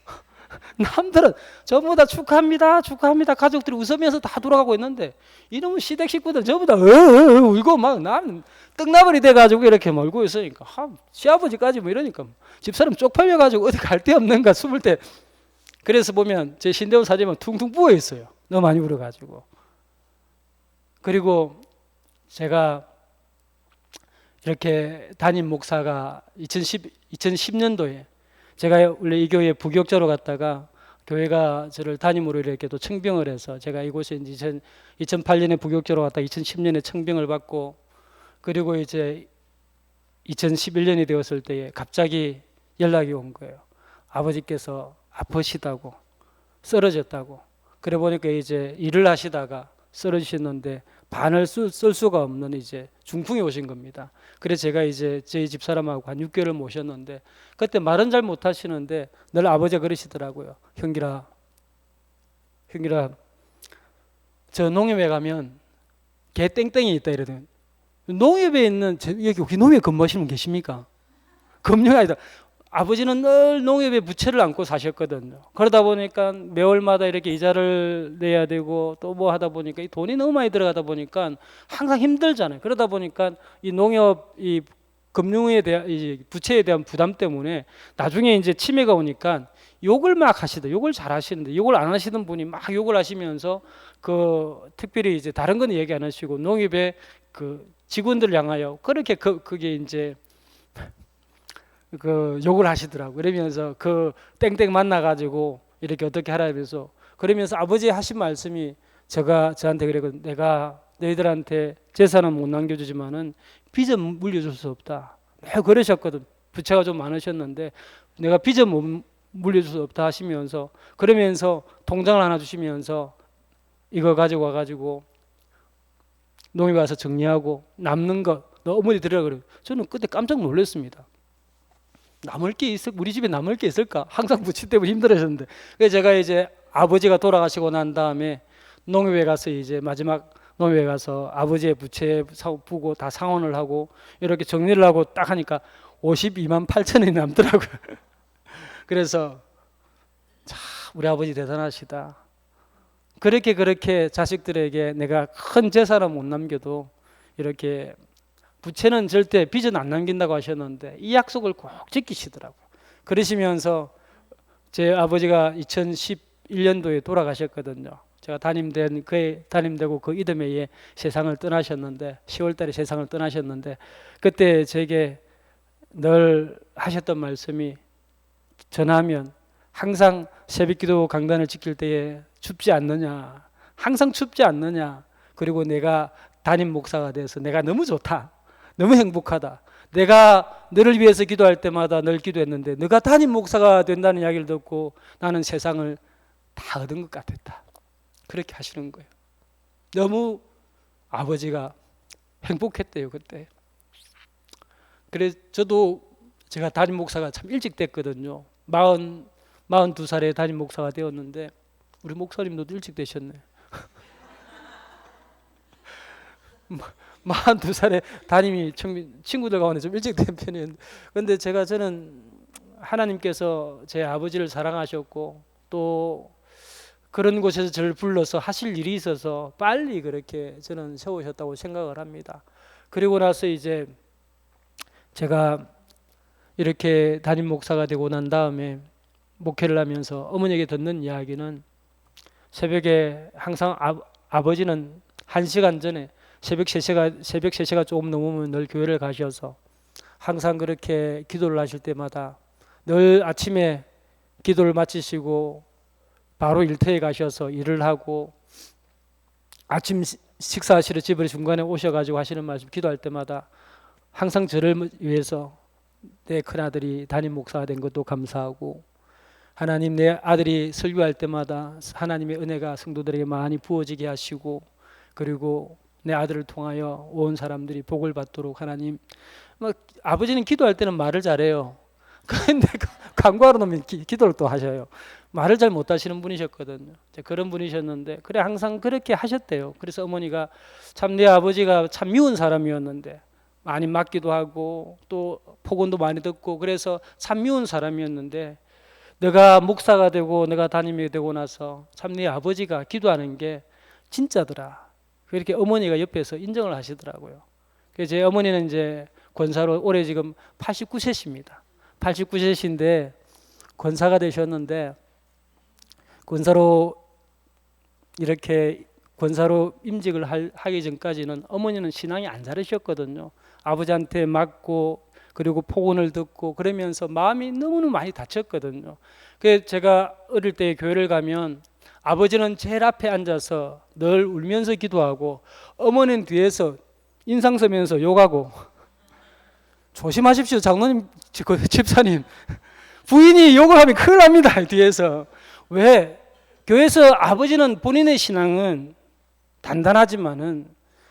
남들은 전부 다 축하합니다, 축하합니다. 가족들이 웃으면서 다 돌아가고 있는데 이놈의 시댁 식구들 전부 다 울고 막 나는 떡나버리 돼가지고 이렇게 몰고 있으니까 시아버지까지 뭐 이러니까 집사람 쪽팔려가지고 어디 갈 데 없는가 숨을 때 그래서 보면 제 신대원 사진은 퉁퉁 부어 있어요. 너무 많이 울어가지고. 그리고 제가 이렇게 담임 목사가 2010년도에 제가 원래 이 교회 부교육자로 갔다가 교회가 저를 담임으로 이렇게 또 청빙을 해서 제가 이곳에 이제 2008년에 부교육자로 갔다 2010년에 청빙을 받고 그리고 이제 2011년이 되었을 때에 갑자기 연락이 온 거예요. 아버지께서 아프시다고 쓰러졌다고. 그래 보니까 이제 일을 하시다가 쓰러지셨는데 반을 쓸 수가 없는 이제 중풍이 오신 겁니다. 그래서 제가 이제 저희 집사람하고 한 6개월을 모셨는데 그때 말은 잘 못하시는데 늘 아버지가 그러시더라고요. 형기라 저 농협에 가면 개 땡땡이 있다 이러더니 농협에 있는 여기 혹시 농협에 근무하시는 분 계십니까? 금융이 아니다. 아버지는 늘 농협에 부채를 안고 사셨거든요. 그러다 보니까 매월마다 이렇게 이자를 내야 되고 또 뭐 하다 보니까 이 돈이 너무 많이 들어가다 보니까 항상 힘들잖아요. 그러다 보니까 이 농협 이 금융에 대한 이 부채에 대한 부담 때문에 나중에 이제 치매가 오니까 욕을 막 하시다. 욕을 잘 하시는데 욕을 안 하시던 분이 막 욕을 하시면서 그 특별히 이제 다른 건 얘기 안 하시고 농협의 그 직원들 향하여 그렇게 그게 이제 그 욕을 하시더라고. 그러면서 그 땡땡 만나가지고 이렇게 어떻게 하라 그래서 그러면서 아버지 하신 말씀이 저한테 그랬거든. 내가 너희들한테 재산은 못 남겨주지만은 빚은 물려줄 수 없다. 매우 그러셨거든. 부채가 좀 많으셨는데 내가 빚은 못 물려줄 수 없다 하시면서 그러면서 통장을 하나 주시면서 이거 가지고 와가지고 농협에 와서 정리하고 남는 거 너 어머니 드리라 그래요. 저는 그때 깜짝 놀랐습니다. 우리 집에 남을 게 있을까? 항상 부채 때문에 힘들어졌는데. 그래서 제가 이제 아버지가 돌아가시고 난 다음에 농협에 가서 이제 마지막 농협에 가서 아버지의 부채 부고 다 상환을 하고 이렇게 정리를 하고 딱 하니까 52만 8천 원이 남더라고요. 그래서 참 우리 아버지 대단하시다. 그렇게 자식들에게 내가 큰 재산은 못 남겨도 이렇게 부채는 절대 빚은 안 남긴다고 하셨는데 이 약속을 꼭 지키시더라고요. 그러시면서 제 아버지가 2011년도에 돌아가셨거든요. 제가 담임되고 그 이듬해에 세상을 떠나셨는데 10월달에 세상을 떠나셨는데 그때 제게 늘 하셨던 말씀이 전하면 항상 새벽기도 강단을 지킬 때에 춥지 않느냐, 항상 춥지 않느냐, 그리고 내가 담임 목사가 돼서 내가 너무 좋다, 너무 행복하다. 내가 너를 위해서 기도할 때마다 늘 기도했는데 너가 담임 목사가 된다는 이야기를 듣고 나는 세상을 다 얻은 것 같았다. 그렇게 하시는 거예요. 너무 아버지가 행복했대요 그때. 그래서 저도 제가 담임 목사가 참 일찍 됐거든요. 42살에 담임 목사가 되었는데 우리 목사님도 일찍 되셨네. 42살에 담임이 친구들 가운데 좀 일찍 된 편이었는데 그런데 저는 하나님께서 제 아버지를 사랑하셨고 또 그런 곳에서 저를 불러서 하실 일이 있어서 빨리 그렇게 저는 세우셨다고 생각을 합니다. 그리고 나서 이제 제가 이렇게 담임 목사가 되고 난 다음에 목회를 하면서 어머니에게 듣는 이야기는 새벽에 항상 아버지는 1시간 전에 새벽 3시가 조금 넘으면 늘 교회를 가셔서 항상 그렇게 기도를 하실 때마다 늘 아침에 기도를 마치시고 바로 일터에 가셔서 일을 하고 아침 식사하시러 집에 중간에 오셔가지고 하시는 말씀 기도할 때마다 항상 저를 위해서 내 큰아들이 담임 목사가 된 것도 감사하고 하나님 내 아들이 설교할 때마다 하나님의 은혜가 성도들에게 많이 부어지게 하시고 그리고 내 아들을 통하여 온 사람들이 복을 받도록 하나님 아버지는 기도할 때는 말을 잘해요. 그런데 광고하러 놓으면 기도를 또 하셔요. 말을 잘 못하시는 분이셨거든요. 그런 분이셨는데 그래 항상 그렇게 하셨대요. 그래서 어머니가 참 내 아버지가 참 미운 사람이었는데 많이 맞기도 하고 또 폭언도 많이 듣고 그래서 참 미운 사람이었는데 내가 목사가 되고 내가 담임이 되고 나서 참 네 아버지가 기도하는 게 진짜더라. 그렇게 어머니가 옆에서 인정을 하시더라고요. 그래서 제 어머니는 이제 권사로 올해 지금 89세십니다. 89세신데 권사가 되셨는데 권사로 이렇게 권사로 임직을 하기 전까지는 어머니는 신앙이 안 자르셨거든요. 아버지한테 맞고 그리고 폭언을 듣고 그러면서 마음이 너무너무 많이 다쳤거든요. 그래서 제가 어릴 때 교회를 가면 아버지는 제일 앞에 앉아서 늘 울면서 기도하고 어머니는 뒤에서 인상 쓰면서 욕하고 조심하십시오 장로님 집사님 부인이 욕을 하면 큰일 납니다 뒤에서. 왜? 교회에서 아버지는 본인의 신앙은 단단하지만은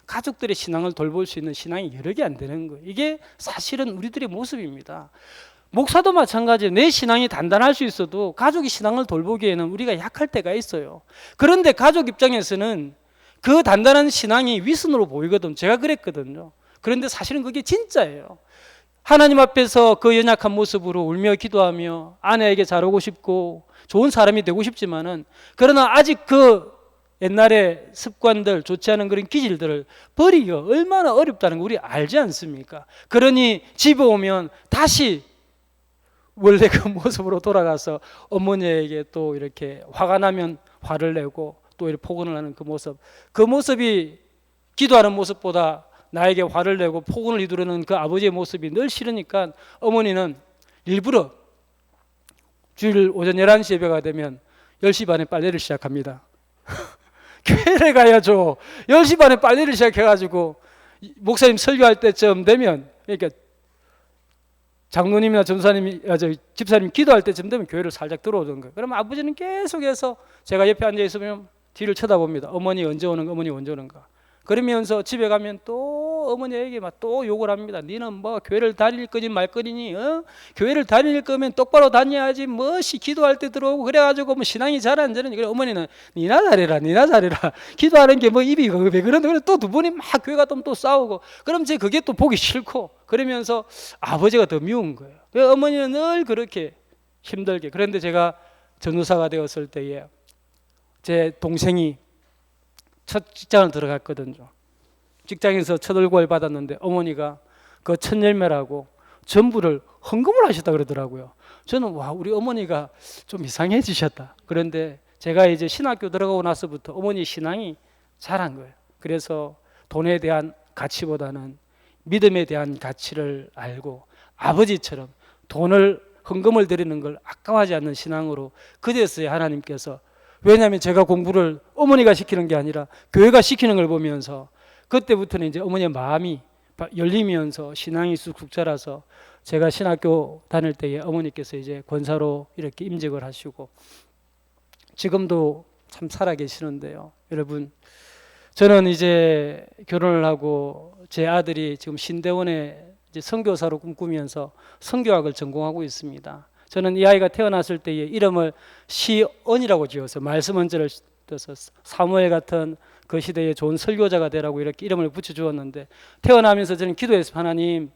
가족들의 신앙을 돌볼 수 있는 신앙이 여러 개 안 되는 거예요. 이게 사실은 우리들의 모습입니다. 목사도 마찬가지예요. 내 신앙이 단단할 수 있어도 가족의 신앙을 돌보기에는 우리가 약할 때가 있어요. 그런데 가족 입장에서는 그 단단한 신앙이 위선으로 보이거든. 제가 그랬거든요. 그런데 사실은 그게 진짜예요. 하나님 앞에서 그 연약한 모습으로 울며 기도하며 아내에게 잘하고 싶고 좋은 사람이 되고 싶지만은 그러나 아직 그 옛날에 습관들 좋지 않은 그런 기질들을 버리기가 얼마나 어렵다는 거 우리 알지 않습니까? 그러니 집에 오면 다시 원래 그 모습으로 돌아가서 어머니에게 또 이렇게 화가 나면 화를 내고 또 이렇게 폭언을 하는 그 모습이 기도하는 모습보다 나에게 화를 내고 폭언을 이두르는 그 아버지의 모습이 늘 싫으니까 어머니는 일부러 주일 오전 11시 예배가 되면 10시 반에 빨래를 시작합니다. 교회를 가야죠. 10시 반에 빨래를 시작해가지고 목사님 설교할 때쯤 되면 그러니까 장로님이나 전사님이 집사님 기도할 때쯤 되면 교회를 살짝 들어오던 거예요. 그러면 아버지는 계속해서 제가 옆에 앉아 있으면 뒤를 쳐다봅니다. 어머니 언제 오는가, 어머니 언제 오는가. 그러면서 집에 가면 또 어머니에게 막 또 욕을 합니다. 니는 뭐 교회를 다닐 거니 말 거니? 교회를 다닐 거면 똑바로 다녀야지. 뭐시 기도할 때 들어오고 그래가지고 뭐 신앙이 잘 안 되는. 그래 어머니는 니나 잘해라, 니나 잘해라. 기도하는 게 뭐 입이 왜 그런데 또 두 분이 막 교회 가면 또 싸우고. 그럼 제 그게 또 보기 싫고 그러면서 아버지가 더 미운 거예요. 어머니는 늘 그렇게 힘들게. 그런데 제가 전도사가 되었을 때에 제 동생이 첫 직장을 들어갔거든요. 직장에서 첫 월급을 받았는데 어머니가 그 첫 열매라고 전부를 헌금을 하셨다 그러더라고요. 저는 와 우리 어머니가 좀 이상해지셨다. 그런데 제가 이제 신학교 들어가고 나서부터 어머니 신앙이 자란 거예요. 그래서 돈에 대한 가치보다는 믿음에 대한 가치를 알고 아버지처럼 돈을 헌금을 드리는 걸 아까워하지 않는 신앙으로 그제서야 하나님께서 왜냐하면 제가 공부를 어머니가 시키는 게 아니라 교회가 시키는 걸 보면서 그때부터는 이제 어머니의 마음이 열리면서 신앙이 쑥쑥 자라서 제가 신학교 다닐 때에 어머니께서 이제 권사로 이렇게 임직을 하시고 지금도 참 살아 계시는데요. 여러분 저는 이제 결혼을 하고 제 아들이 지금 신대원에 이제 선교사로 꿈꾸면서 선교학을 전공하고 있습니다. 저는 이 아이가 태어났을 때에 이름을 시언이라고 지어서 말씀 언저를 떠서 사무엘 같은 그 시대에 좋은 설교자가 되라고 이렇게 이름을 붙여주었는데 태어나면서 저는 기도했습니다. 하나님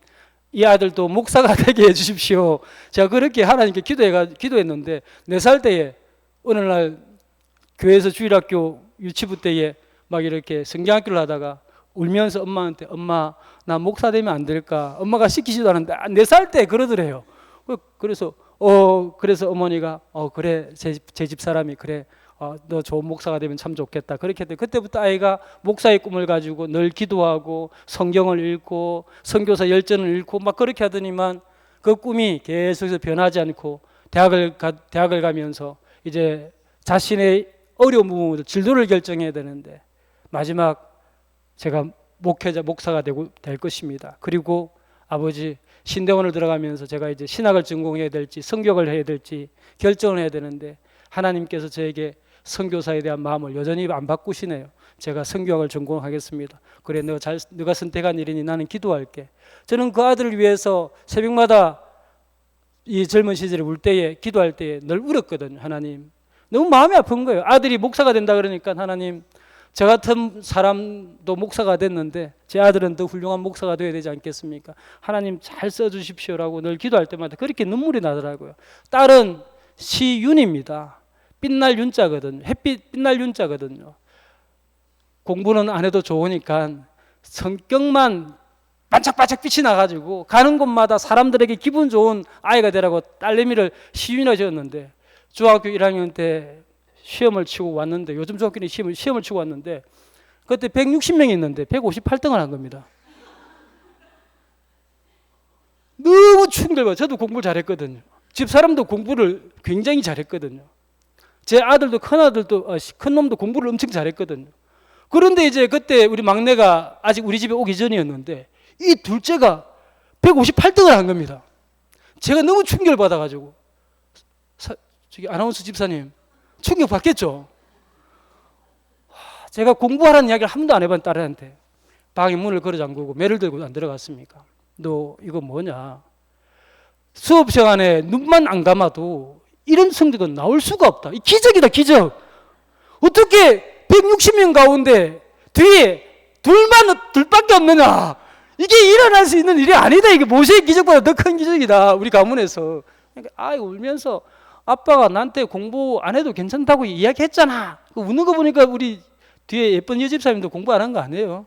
이 아들도 목사가 되게 해주십시오. 제가 그렇게 하나님께 기도했는데 4살 때에 어느 날 교회에서 주일학교 유치부 때에 막 이렇게 성경학교를 하다가 울면서 엄마한테 엄마 나 목사 되면 안 될까? 엄마가 시키지도 않았는데 4살 때 그러더래요. 그래서 어머니가 그래 제 집 사람이 그래 너 좋은 목사가 되면 참 좋겠다. 그렇게 했더니 그때부터 아이가 목사의 꿈을 가지고 늘 기도하고 성경을 읽고 선교사 열전을 읽고 막 그렇게 하더니만 그 꿈이 계속해서 변하지 않고 대학을 가면서 이제 자신의 어려운 부분을 진로를 결정해야 되는데 마지막 제가 목사가 될 것입니다. 그리고 아버지 신대원을 들어가면서 제가 이제 신학을 전공해야 될지 성교학을 해야 될지 결정을 해야 되는데 하나님께서 저에게 선교사에 대한 마음을 여전히 안 바꾸시네요. 제가 선교학을 전공하겠습니다. 그래 너가 선택한 일이니 나는 기도할게. 저는 그 아들을 위해서 새벽마다 이 젊은 시절에 울 때에 기도할 때에 늘 울었거든요. 하나님 너무 마음이 아픈 거예요. 아들이 목사가 된다 그러니까 하나님, 저 같은 사람도 목사가 됐는데 제 아들은 더 훌륭한 목사가 되어야 되지 않겠습니까? 하나님 잘 써주십시오라고 늘 기도할 때마다 그렇게 눈물이 나더라고요. 딸은 시윤입니다. 빛날 윤자거든요. 햇빛 빛날 윤자거든요. 공부는 안 해도 좋으니까 성격만 반짝반짝 빛이 나가지고 가는 곳마다 사람들에게 기분 좋은 아이가 되라고 딸내미를 시윤이라 지었는데, 중학교 1학년 때 시험을 치고 왔는데, 요즘 중학교는 시험을 치고 왔는데 그때 160명이 있는데 158등을 한 겁니다. 너무 충격받아요. 저도 공부를 잘했거든요. 집사람도 공부를 굉장히 잘했거든요. 제 아들도 큰 놈도 공부를 엄청 잘했거든요. 그런데 이제 그때 우리 막내가 아직 우리 집에 오기 전이었는데 이 둘째가 158등을 한 겁니다. 제가 너무 충격을 받아가지고, 저기 아나운서 집사님 충격 받겠죠? 제가 공부하라는 이야기를 한 번도 안 해본 딸한테 방에 문을 걸어 잠그고 매를 들고 안 들어갔습니까? 너 이거 뭐냐? 수업 시간에 눈만 안 감아도 이런 성적은 나올 수가 없다. 이 기적이다, 기적. 어떻게 160명 가운데 뒤에 둘밖에 없느냐? 이게 일어날 수 있는 일이 아니다. 이게 모세의 기적보다 더 큰 기적이다. 우리 가문에서. 그러니까 아이 울면서 아빠가 나한테 공부 안 해도 괜찮다고 이야기했잖아. 우는 거 보니까 우리 뒤에 예쁜 여집사님도 공부 안 한 거 아니에요?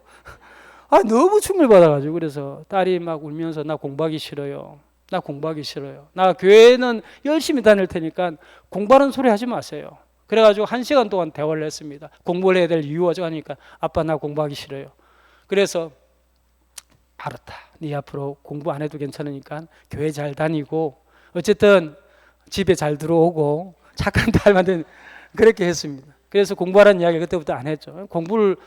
너무 충격을 받아가지고, 그래서 딸이 막 울면서 나 공부하기 싫어요. 나 공부하기 싫어요. 나 교회는 열심히 다닐 테니까 공부하는 소리 하지 마세요. 그래가지고 1시간 동안 대화를 했습니다. 공부를 해야 될 이유가 하니까 아빠 나 공부하기 싫어요. 그래서 알았다. 네 앞으로 공부 안 해도 괜찮으니까 교회 잘 다니고 어쨌든 집에 잘 들어오고 착한 딸 만든, 그렇게 했습니다. 그래서 공부하라는 이야기를 그때부터 안 했죠. 공부를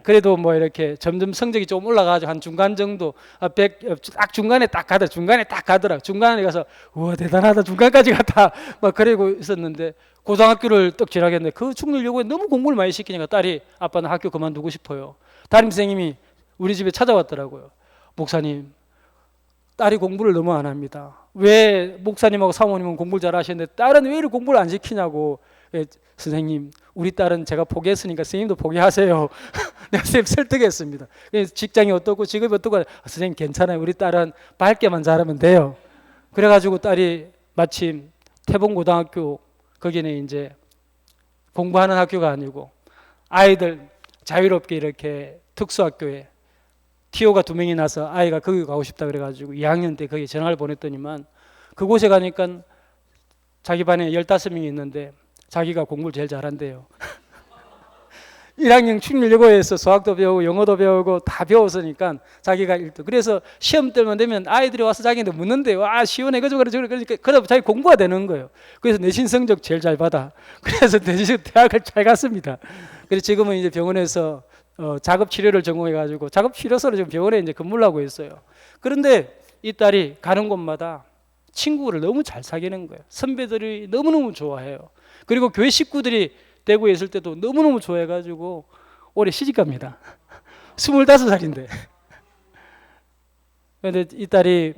그래도 뭐 이렇게 점점 성적이 좀 올라가가지고 한 중간 정도, 딱 중간에 딱 가더라. 중간에 가서 우와 대단하다, 중간까지 갔다 막 그러고 있었는데, 고등학교를 떡 지나겠는데 그 중일 요구에 너무 공부를 많이 시키니까 딸이 아빠는 학교 그만두고 싶어요. 담임 선생님이 우리 집에 찾아왔더라고요. 목사님, 딸이 공부를 너무 안 합니다. 왜 목사님하고 사모님은 공부를 잘 하시는데 딸은 왜 이렇게 공부를 안 시키냐고. 선생님, 우리 딸은 제가 포기했으니까 선생님도 포기하세요. 내가 선생님 설득했습니다. 직장이 어떻고 직업이 어떻고, 선생님 괜찮아요. 우리 딸은 밝게만 잘하면 돼요. 그래가지고 딸이 마침 태봉고등학교, 거기는 이제 공부하는 학교가 아니고 아이들 자유롭게 이렇게 특수학교에 TO가 2명이 나서 아이가 거기 가고 싶다 그래가지고 2학년 때 거기 전화를 보냈더니만, 그곳에 가니까 자기 반에 15명이 있는데 자기가 공부를 제일 잘한대요. 1학년 충일여고에서 수학도 배우고 영어도 배우고 다 배웠으니까 자기가 1등. 그래서 시험 때만 되면 아이들이 와서 자기한테 묻는데요. 시원해, 그러니까 그러다 자기 공부가 되는 거예요. 그래서 내신 성적 제일 잘 받아. 그래서 대학을 잘 갔습니다. 그래서 지금은 이제 병원에서 작업 치료를 전공해가지고 작업 치료소로 지금 병원에 이제 근무를 하고 있어요. 그런데 이 딸이 가는 곳마다 친구를 너무 잘 사귀는 거예요. 선배들이 너무너무 좋아해요. 그리고 교회 식구들이 대구에 있을 때도 너무너무 좋아해가지고 올해 시집갑니다. 25살인데. 그런데 이 딸이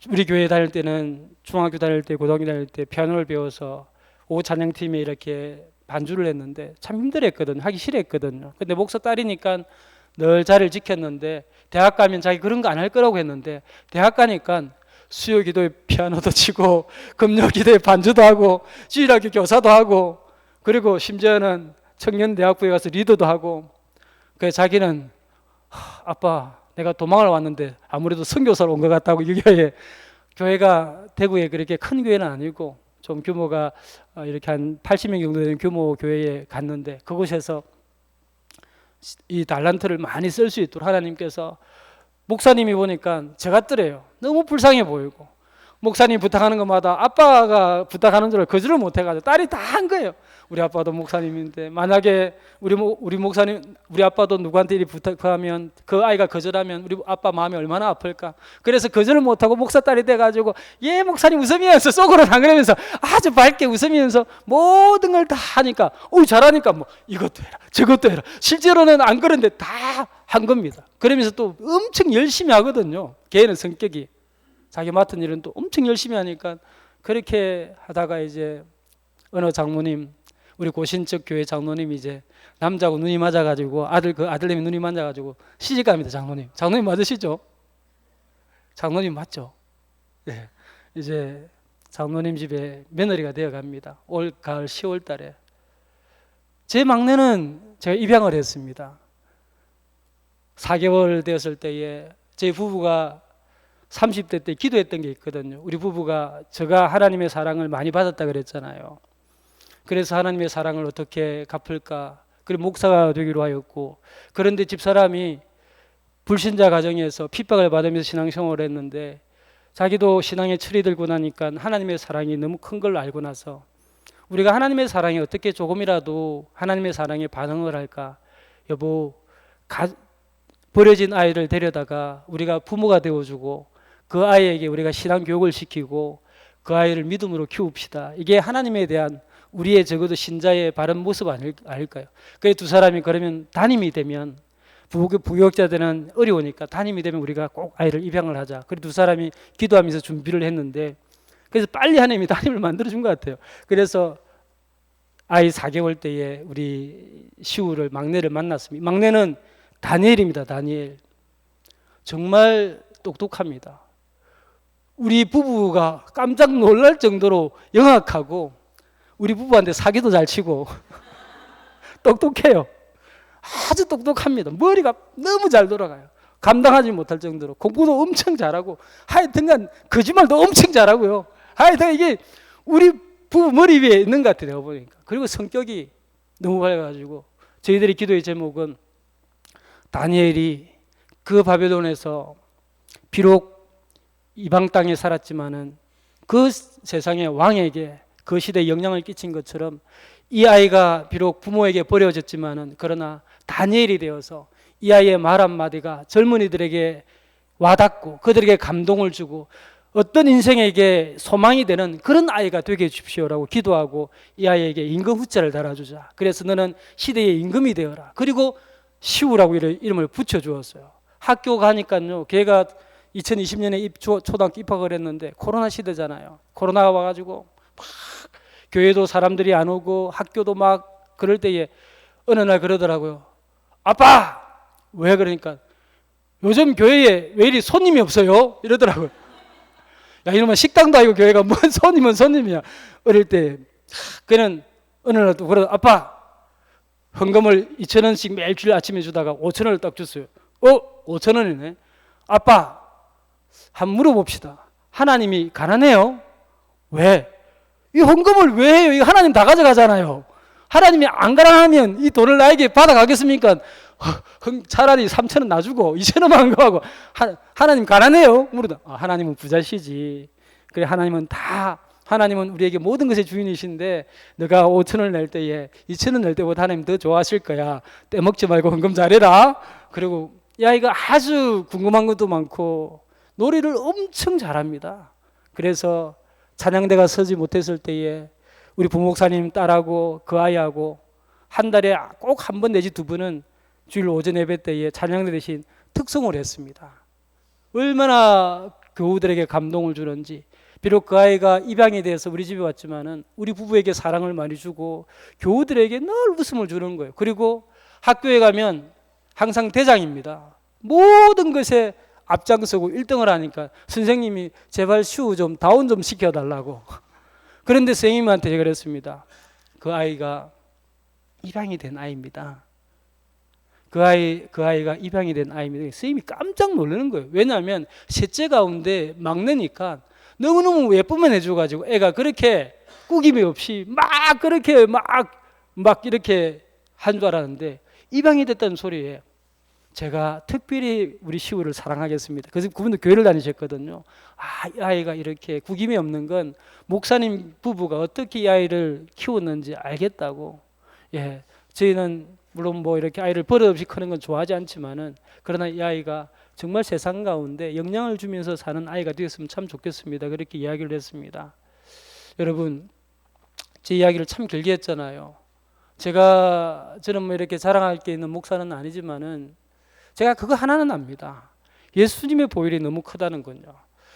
우리 교회 다닐 때는, 중학교 다닐 때, 고등학교 다닐 때 피아노를 배워서 오후 찬양팀에 이렇게 반주를 했는데 참 힘들었거든요. 하기 싫었거든요. 근데 목사 딸이니까 늘 자리를 지켰는데, 대학 가면 자기 그런 거 안 할 거라고 했는데 대학 가니까 수요 기도에 피아노도 치고 금요 기도에 반주도 하고 주일학교 교사도 하고, 그리고 심지어는 청년대학부에 가서 리더도 하고. 그래서 자기는 아빠 내가 도망을 왔는데 아무래도 선교사로 온 것 같다고. 이 교회가 대구에 그렇게 큰 교회는 아니고 좀 규모가 이렇게 한 80명 정도 되는 규모 교회에 갔는데, 그곳에서 이 달란트를 많이 쓸 수 있도록 하나님께서, 목사님이 보니까 저 같더래요. 너무 불쌍해 보이고, 목사님 부탁하는 것마다 아빠가 부탁하는 줄 거절을 못 해가지고 딸이 다 한 거예요. 우리 아빠도 목사님인데 만약에 우리 목사님, 우리 아빠도 누구한테 이렇게 부탁하면 그 아이가 거절하면 우리 아빠 마음이 얼마나 아플까. 그래서 거절을 못하고 목사 딸이 돼가지고 예 목사님 웃으면서 속으로는 안 그러면서 아주 밝게 웃으면서 모든 걸 다 하니까 잘하니까 뭐 이것도 해라 저것도 해라. 실제로는 안 그런데 다 한 겁니다. 그러면서 또 엄청 열심히 하거든요. 걔는 성격이 자기 맡은 일은 또 엄청 열심히 하니까, 그렇게 하다가 이제 어느 장로님, 우리 고신적 교회 장로님이 이제 남자하고 눈이 맞아가지고 그 아들내미 눈이 맞아가지고 시집갑니다. 장로님 맞으시죠? 장로님 맞죠? 네. 이제 장로님 집에 며느리가 되어갑니다. 올 가을 10월 달에. 제 막내는 제가 입양을 했습니다. 4개월 되었을 때에 제 부부가 30대 때 기도했던 게 있거든요. 우리 부부가 제가 하나님의 사랑을 많이 받았다 그랬잖아요. 그래서 하나님의 사랑을 어떻게 갚을까? 그리고 목사가 되기로 하였고, 그런데 집사람이 불신자 가정에서 핍박을 받으면서 신앙생활을 했는데 자기도 신앙에 철이 들고 나니까 하나님의 사랑이 너무 큰 걸 알고 나서 우리가 하나님의 사랑에 어떻게 조금이라도 하나님의 사랑에 반응을 할까? 여보, 버려진 아이를 데려다가 우리가 부모가 되어주고 그 아이에게 우리가 신앙 교육을 시키고 그 아이를 믿음으로 키웁시다. 이게 하나님에 대한 우리의 적어도 신자의 바른 모습 아닐까요? 그래서 두 사람이 그러면 담임이 되면 부교육자들은 어려우니까 담임이 되면 우리가 꼭 아이를 입양을 하자. 그래서 두 사람이 기도하면서 준비를 했는데 그래서 빨리 하나님이 담임을 만들어준 것 같아요. 그래서 아이 4개월 때에 우리 시우를 막내를 만났습니다. 막내는 다니엘입니다. 다니엘. 정말 똑똑합니다. 우리 부부가 깜짝 놀랄 정도로 영악하고 우리 부부한테 사기도 잘 치고 똑똑해요. 아주 똑똑합니다. 머리가 너무 잘 돌아가요. 감당하지 못할 정도로 공부도 엄청 잘하고 하여튼간 거짓말도 엄청 잘하고요. 하여튼 이게 우리 부부 머리 위에 있는 것 같아요. 내가 보니까. 그리고 성격이 너무 밝아가지고 저희들의 기도의 제목은 다니엘이 그 바벨론에서 비록 이방 땅에 살았지만은 그 세상의 왕에게 그 시대에 영향을 끼친 것처럼 이 아이가 비록 부모에게 버려졌지만은 그러나 다니엘이 되어서 이 아이의 말 한마디가 젊은이들에게 와닿고 그들에게 감동을 주고 어떤 인생에게 소망이 되는 그런 아이가 되게 해주십시오라고 기도하고 이 아이에게 임금 후자를 달아주자. 그래서 너는 시대의 임금이 되어라. 그리고 시우라고 이름을 붙여주었어요. 학교 가니까요. 걔가 2020년에 초등학교 입학을 했는데 코로나 시대잖아요. 코로나가 와가지고 막 교회도 사람들이 안 오고 학교도 막 그럴 때에 어느 날 그러더라고요. 아빠! 왜 그러니까 요즘 교회에 왜 이리 손님이 없어요? 이러더라고요. 야, 이러면 식당도 아니고 교회가 뭔 손님은 손님이야. 어릴 때 그는 어느 날 또 그러다 아빠! 헌금을 2,000원씩 매일 아침에 주다가 5,000원을 딱 줬어요. 5,000원이네. 아빠! 한번 물어봅시다. 하나님이 가난해요? 왜? 이 헌금을 왜 해요? 이거 하나님 다 가져가잖아요. 하나님이 안 가난하면 이 돈을 나에게 받아가겠습니까? 차라리 3,000원 놔주고 2,000원만 거하고 하나님 가난해요? 물어다. 하나님은 부자시지. 그래 하나님은 우리에게 모든 것의 주인이신데 너가 5,000원을 낼 때에 2,000원 낼 때보다 하나님 더 좋아하실 거야. 떼먹지 말고 헌금 잘해라. 그리고 이 아이가 아주 궁금한 것도 많고 노래를 엄청 잘합니다. 그래서 찬양대가 서지 못했을 때에 우리 부목사님 딸하고 그 아이하고 한 달에 꼭 한 번 내지 두 번은 주일 오전 예배 때에 찬양대 대신 특송을 했습니다. 얼마나 교우들에게 감동을 주는지. 비록 그 아이가 입양에 대해서 우리 집에 왔지만은 우리 부부에게 사랑을 많이 주고 교우들에게 늘 웃음을 주는 거예요. 그리고 학교에 가면 항상 대장입니다. 모든 것에 앞장서고 1등을 하니까 선생님이 제발 시우 좀 다운 좀 시켜달라고. 그런데 선생님한테 제가 그랬습니다. 그 아이가 입양이 된 아이입니다. 그 아이가 입양이 된 아이입니다. 선생님이 깜짝 놀라는 거예요. 왜냐하면 셋째 가운데 막내니까 너무너무 예쁘면 해줘가지고 애가 그렇게 꾸김이 없이 막 그렇게 막 이렇게 한 줄 알았는데 입양이 됐다는 소리에 제가 특별히 우리 시우를 사랑하겠습니다. 그래서 그분도 교회를 다니셨거든요. 이 아이가 이렇게 구김이 없는 건 목사님 부부가 어떻게 이 아이를 키웠는지 알겠다고. 예, 저희는 물론 뭐 이렇게 아이를 버릇없이 크는 건 좋아하지 않지만은 그러나 이 아이가 정말 세상 가운데 영향을 주면서 사는 아이가 되었으면 참 좋겠습니다. 그렇게 이야기를 했습니다. 여러분, 제 이야기를 참 길게 했잖아요. 저는 뭐 이렇게 자랑할 게 있는 목사는 아니지만은 제가 그거 하나는 압니다. 예수님의 보혈이 너무 크다는 건요.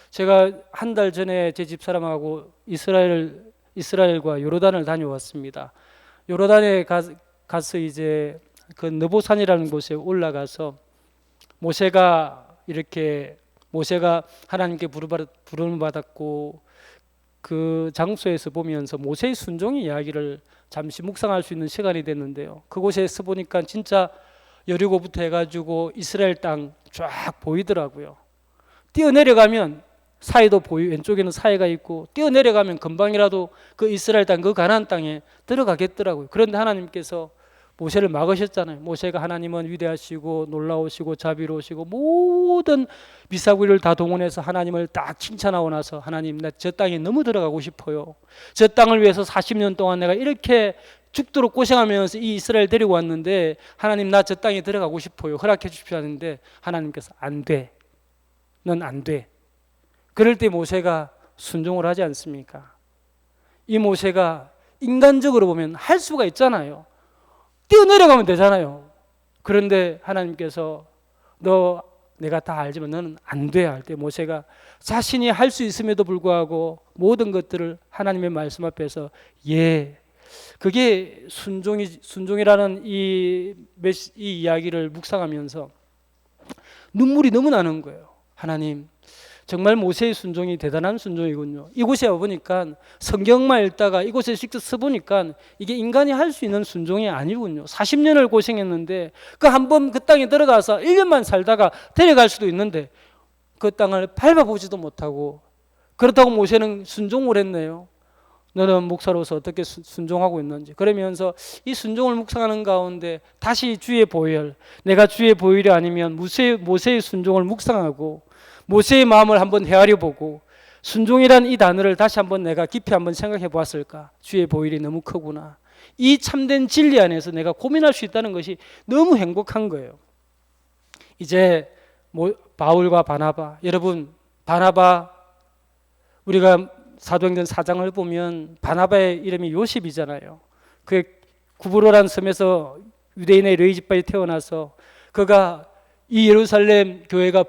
제가 한 달 전에 제 집사람하고 이스라엘 이스라엘과 요르단을 다녀왔습니다. 요르단에 가서 이제 그 느보산이라는 곳에 올라가서 모세가 하나님께 부름을 받았고 그 장소에서 보면서 모세의 순종의 이야기를 잠시 묵상할 수 있는 시간이 됐는데요. 그곳에서 보니까 진짜 여리고부터 해가지고 이스라엘 땅 쫙 보이더라고요. 뛰어내려가면 사해도 왼쪽에는 사해가 있고 뛰어내려가면 금방이라도 그 이스라엘 땅, 그 가나안 땅에 들어가겠더라고요. 그런데 하나님께서 모세를 막으셨잖아요. 모세가 하나님은 위대하시고 놀라우시고 자비로우시고 모든 미사구리를 다 동원해서 하나님을 딱 칭찬하고 나서 하나님, 나 저 땅에 너무 들어가고 싶어요. 저 땅을 위해서 40년 동안 내가 이렇게 죽도록 고생하면서 이 이스라엘 데리고 왔는데 하나님, 나 저 땅에 들어가고 싶어요. 허락해 주십시오 하는데 하나님께서 안 돼. 넌 안 돼. 그럴 때 모세가 순종을 하지 않습니까? 이 모세가 인간적으로 보면 할 수가 있잖아요. 뛰어내려가면 되잖아요. 그런데 하나님께서 내가 다 알지만 너는 안 돼 할 때 모세가 자신이 할 수 있음에도 불구하고 모든 것들을 하나님의 말씀 앞에서 그게 순종이라는 이 이야기를 묵상하면서 눈물이 너무 나는 거예요. 하나님, 정말 모세의 순종이 대단한 순종이군요. 이곳에 와보니까 성경만 읽다가 이곳에 직접 써보니까 이게 인간이 할 수 있는 순종이 아니군요. 40년을 고생했는데 한 번 그 땅에 들어가서 1년만 살다가 데려갈 수도 있는데 그 땅을 밟아보지도 못하고, 그렇다고 모세는 순종을 했네요. 너는 목사로서 어떻게 순종하고 있는지. 그러면서 이 순종을 묵상하는 가운데 다시 주의 보혈, 내가 주의 보혈이 아니면 모세의 순종을 묵상하고 모세의 마음을 한번 헤아려 보고 순종이란 이 단어를 다시 한번 내가 깊이 한번 생각해 보았을까. 주의 보혈이 너무 크구나. 이 참된 진리 안에서 내가 고민할 수 있다는 것이 너무 행복한 거예요. 이제 바울과 바나바, 여러분, 우리가 사도행전 4장을 보면 바나바의 이름이 요셉이잖아요. 그 구브로라는 섬에서 유대인의 레위지파에 태어나서 그가 이 예루살렘 교회가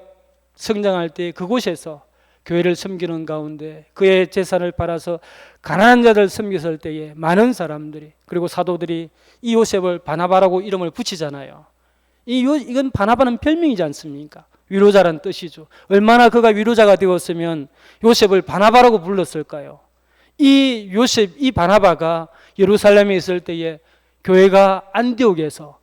성장할 때 그곳에서 교회를 섬기는 가운데 그의 재산을 팔아서 가난한 자들 섬겼을 때에 많은 사람들이, 그리고 사도들이 이 요셉을 바나바라고 이름을 붙이잖아요. 이건 바나바는 별명이지 않습니까? 위로자란 뜻이죠. 얼마나 그가 위로자가 되었으면 요셉을 바나바라고 불렀을까요? 이 바나바가 예루살렘에 있을 때에 교회가 안디옥에서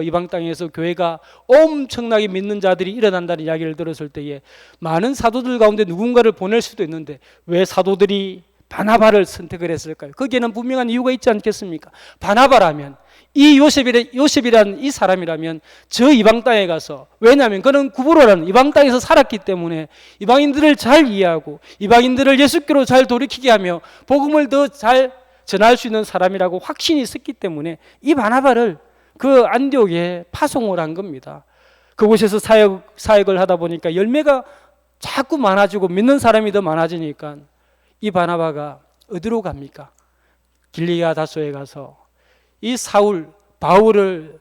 이방 땅에서 교회가 엄청나게 믿는 자들이 일어난다는 이야기를 들었을 때에 많은 사도들 가운데 누군가를 보낼 수도 있는데 왜 사도들이 바나바를 선택을 했을까요? 거기에는 분명한 이유가 있지 않겠습니까? 바나바라면, 이 요셉이라는 이 사람이라면 저 이방 땅에 가서, 왜냐하면 그는 구브로라는 이방 땅에서 살았기 때문에 이방인들을 잘 이해하고 이방인들을 예수께로 잘 돌이키게 하며 복음을 더 잘 전할 수 있는 사람이라고 확신이 있었기 때문에 이 바나바를 그 안디옥에 파송을 한 겁니다. 그곳에서 사역을 하다 보니까 열매가 자꾸 많아지고 믿는 사람이 더 많아지니까 이 바나바가 어디로 갑니까? 길리야 다소에 가서 이 바울을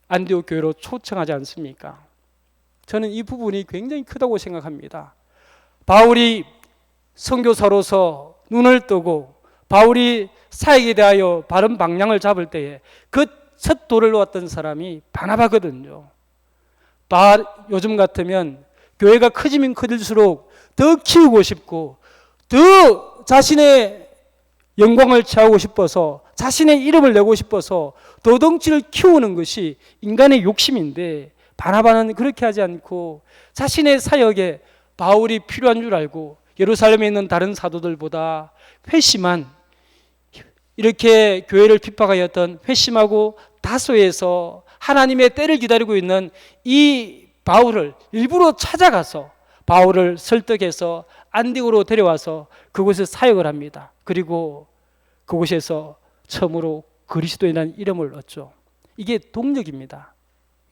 안디옥 교회로 초청하지 않습니까? 저는 이 부분이 굉장히 크다고 생각합니다. 바울이 선교사로서 눈을 뜨고 바울이 사역에 대하여 바른 방향을 잡을 때에 그 첫 돌을 놓았던 사람이 바나바거든요. 요즘 같으면 교회가 커지면 커질수록 더 키우고 싶고 더 자신의 영광을 취하고 싶어서 자신의 이름을 내고 싶어서 더 덩치를 키우는 것이 인간의 욕심인데, 바나바는 그렇게 하지 않고 자신의 사역에 바울이 필요한 줄 알고 예루살렘에 있는 다른 사도들보다 이렇게 교회를 핍박하였던 회심하고 다소에서 하나님의 때를 기다리고 있는 이 바울을 일부러 찾아가서 바울을 설득해서 안디옥으로 데려와서 그곳에 사역을 합니다. 그리고 그곳에서 처음으로 그리스도인이라는 이름을 얻죠. 이게 동력입니다.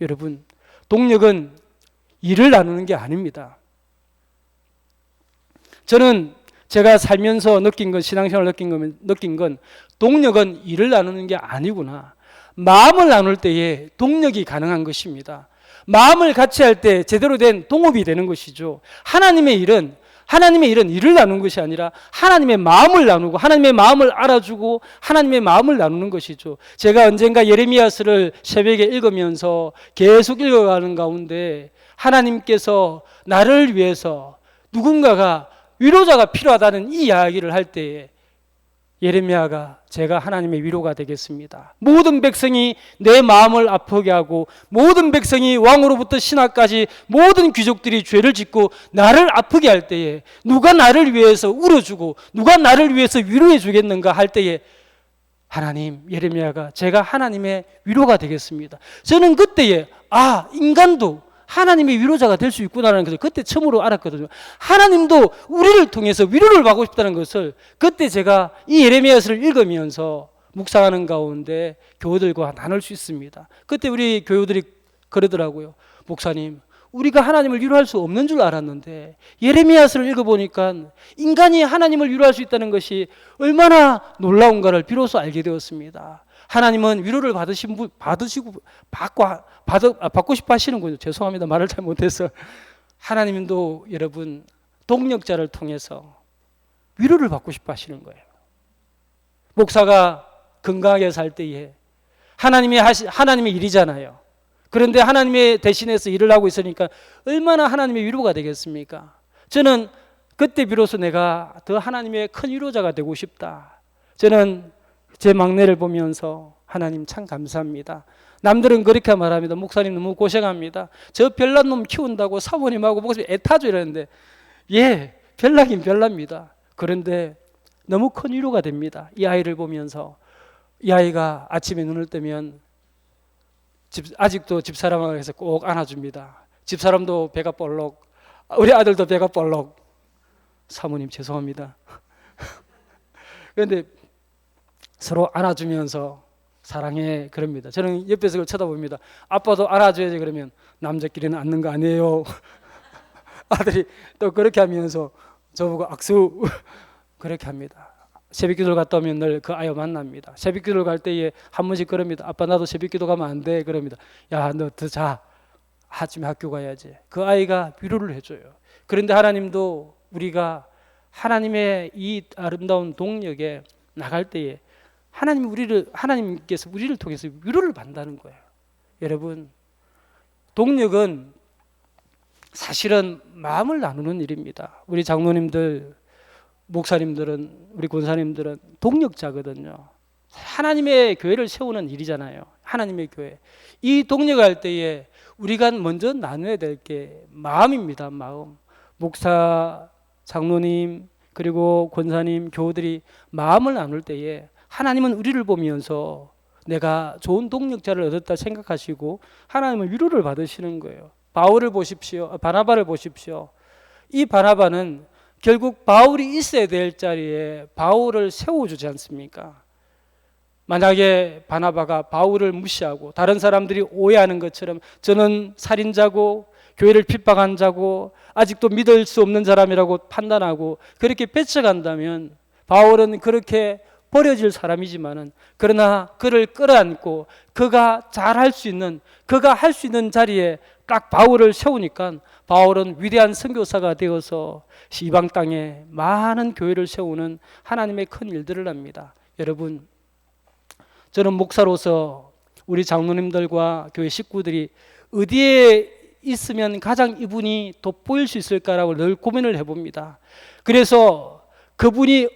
여러분, 동력은 일을 나누는 게 아닙니다. 저는 제가 살면서 신앙생활을 느낀 건 동력은 일을 나누는 게 아니구나. 마음을 나눌 때에 동력이 가능한 것입니다. 마음을 같이 할 때 제대로 된 동업이 되는 것이죠. 하나님의 일은 하나님의 일은 일을 나누는 것이 아니라 하나님의 마음을 나누고 하나님의 마음을 알아주고 하나님의 마음을 나누는 것이죠. 제가 언젠가 예레미야서를 새벽에 읽으면서 계속 읽어가는 가운데 하나님께서 나를 위해서 누군가가 위로자가 필요하다는 이 이야기를 할 때에 예레미야가 제가 하나님의 위로가 되겠습니다. 모든 백성이 내 마음을 아프게 하고 모든 백성이 왕으로부터 신하까지 모든 귀족들이 죄를 짓고 나를 아프게 할 때에 누가 나를 위해서 울어주고 누가 나를 위해서 위로해 주겠는가 할 때에 하나님, 예레미야가 제가 하나님의 위로가 되겠습니다. 저는 그때에 인간도 하나님의 위로자가 될 수 있구나라는 것을 그때 처음으로 알았거든요. 하나님도 우리를 통해서 위로를 받고 싶다는 것을 그때 제가 이 예레미야서를 읽으면서 묵상하는 가운데 교우들과 나눌 수 있습니다. 그때 우리 교우들이 그러더라고요. 목사님, 우리가 하나님을 위로할 수 없는 줄 알았는데 예레미야서를 읽어보니까 인간이 하나님을 위로할 수 있다는 것이 얼마나 놀라운가를 비로소 알게 되었습니다. 하나님은 위로를 받고 싶어 하시는군요. 죄송합니다. 말을 잘못해서. 하나님도 여러분 동력자를 통해서 위로를 받고 싶어 하시는 거예요. 목사가 건강하게 살 때에 하나님의 일이잖아요. 그런데 하나님의 대신해서 일을 하고 있으니까 얼마나 하나님의 위로가 되겠습니까? 저는 그때 비로소 내가 더 하나님의 큰 위로자가 되고 싶다. 저는 제 막내를 보면서 하나님 참 감사합니다. 남들은 그렇게 말합니다. 목사님 너무 고생합니다. 저 별난 놈 키운다고 사모님하고 목사님 애타죠 이러는데 별나긴 별납니다. 그런데 너무 큰 위로가 됩니다. 이 아이를 보면서 이 아이가 아침에 눈을 뜨면 아직도 집사람하고 해서 꼭 안아줍니다. 집사람도 배가 볼록, 우리 아들도 배가 볼록. 사모님 죄송합니다. 그런데 서로 안아주면서 사랑해 그럽니다. 저는 옆에서 그걸 쳐다봅니다. 아빠도 안아줘야지 그러면 남자끼리는 안는 거 아니에요. 아들이 또 그렇게 하면서 저보고 악수 그렇게 합니다. 새벽기도를 갔다 오면 늘 그 아이 만납니다. 새벽기도를 갈 때에 한 번씩 그럽니다. 아빠 나도 새벽기도 가면 안 돼 그럽니다. 야 너 더 자. 아침에 학교 가야지. 그 아이가 위로를 해줘요. 그런데 하나님도 우리가 하나님의 이 아름다운 동력에 나갈 때에 하나님께서 우리를 통해서 위로를 받는다는 거예요. 여러분, 동력은 사실은 마음을 나누는 일입니다. 우리 장로님들, 목사님들은, 우리 권사님들은 동력자거든요. 하나님의 교회를 세우는 일이잖아요. 하나님의 교회. 이 동력할 때에 우리가 먼저 나눠야 될 게 마음입니다. 마음. 목사, 장로님, 그리고 권사님, 교우들이 마음을 나눌 때에 하나님은 우리를 보면서 내가 좋은 동력자를 얻었다 생각하시고 하나님은 위로를 받으시는 거예요. 바울을 보십시오. 바나바를 보십시오. 이 바나바는 결국 바울이 있어야 될 자리에 바울을 세워주지 않습니까? 만약에 바나바가 바울을 무시하고 다른 사람들이 오해하는 것처럼 저는 살인자고 교회를 핍박한 자고 아직도 믿을 수 없는 사람이라고 판단하고 그렇게 뺏어간다면 바울은 그렇게 버려질 사람이지만은 그러나 그를 끌어안고 그가 할 수 있는 자리에 딱 바울을 세우니까 바울은 위대한 선교사가 되어서 이방 땅에 많은 교회를 세우는 하나님의 큰 일들을 합니다. 여러분, 저는 목사로서 우리 장로님들과 교회 식구들이 어디에 있으면 가장 이분이 돋보일 수 있을까라고 늘 고민을 해봅니다. 그래서 그분이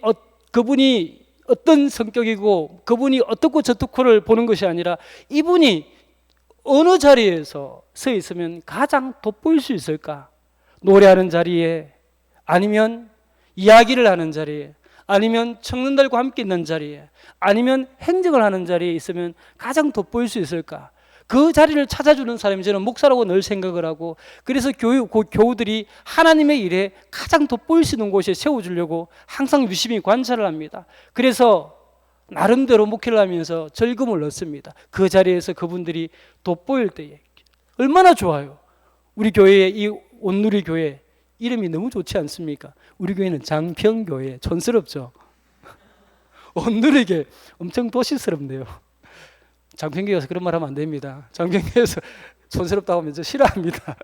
어떤 성격이고 그분이 어떻고 저떻고를 보는 것이 아니라 이분이 어느 자리에서 서 있으면 가장 돋보일 수 있을까? 노래하는 자리에, 아니면 이야기를 하는 자리에, 아니면 청년들과 함께 있는 자리에, 아니면 행정을 하는 자리에 있으면 가장 돋보일 수 있을까? 그 자리를 찾아주는 사람이 저는 목사라고 늘 생각을 하고, 그래서 교우들이 하나님의 일에 가장 돋보일 수 있는 곳에 세워주려고 항상 유심히 관찰을 합니다. 그래서 나름대로 목회를 하면서 즐거움을 얻습니다. 그 자리에서 그분들이 돋보일 때에 얼마나 좋아요. 우리 교회의 이 온누리 교회 이름이 너무 좋지 않습니까? 우리 교회는 장평교회, 촌스럽죠. 온누리교회 엄청 도시스럽네요. 장평교회에서 그런 말 하면 안 됩니다. 장평교회에서 촌스럽다고 하면 저 싫어합니다.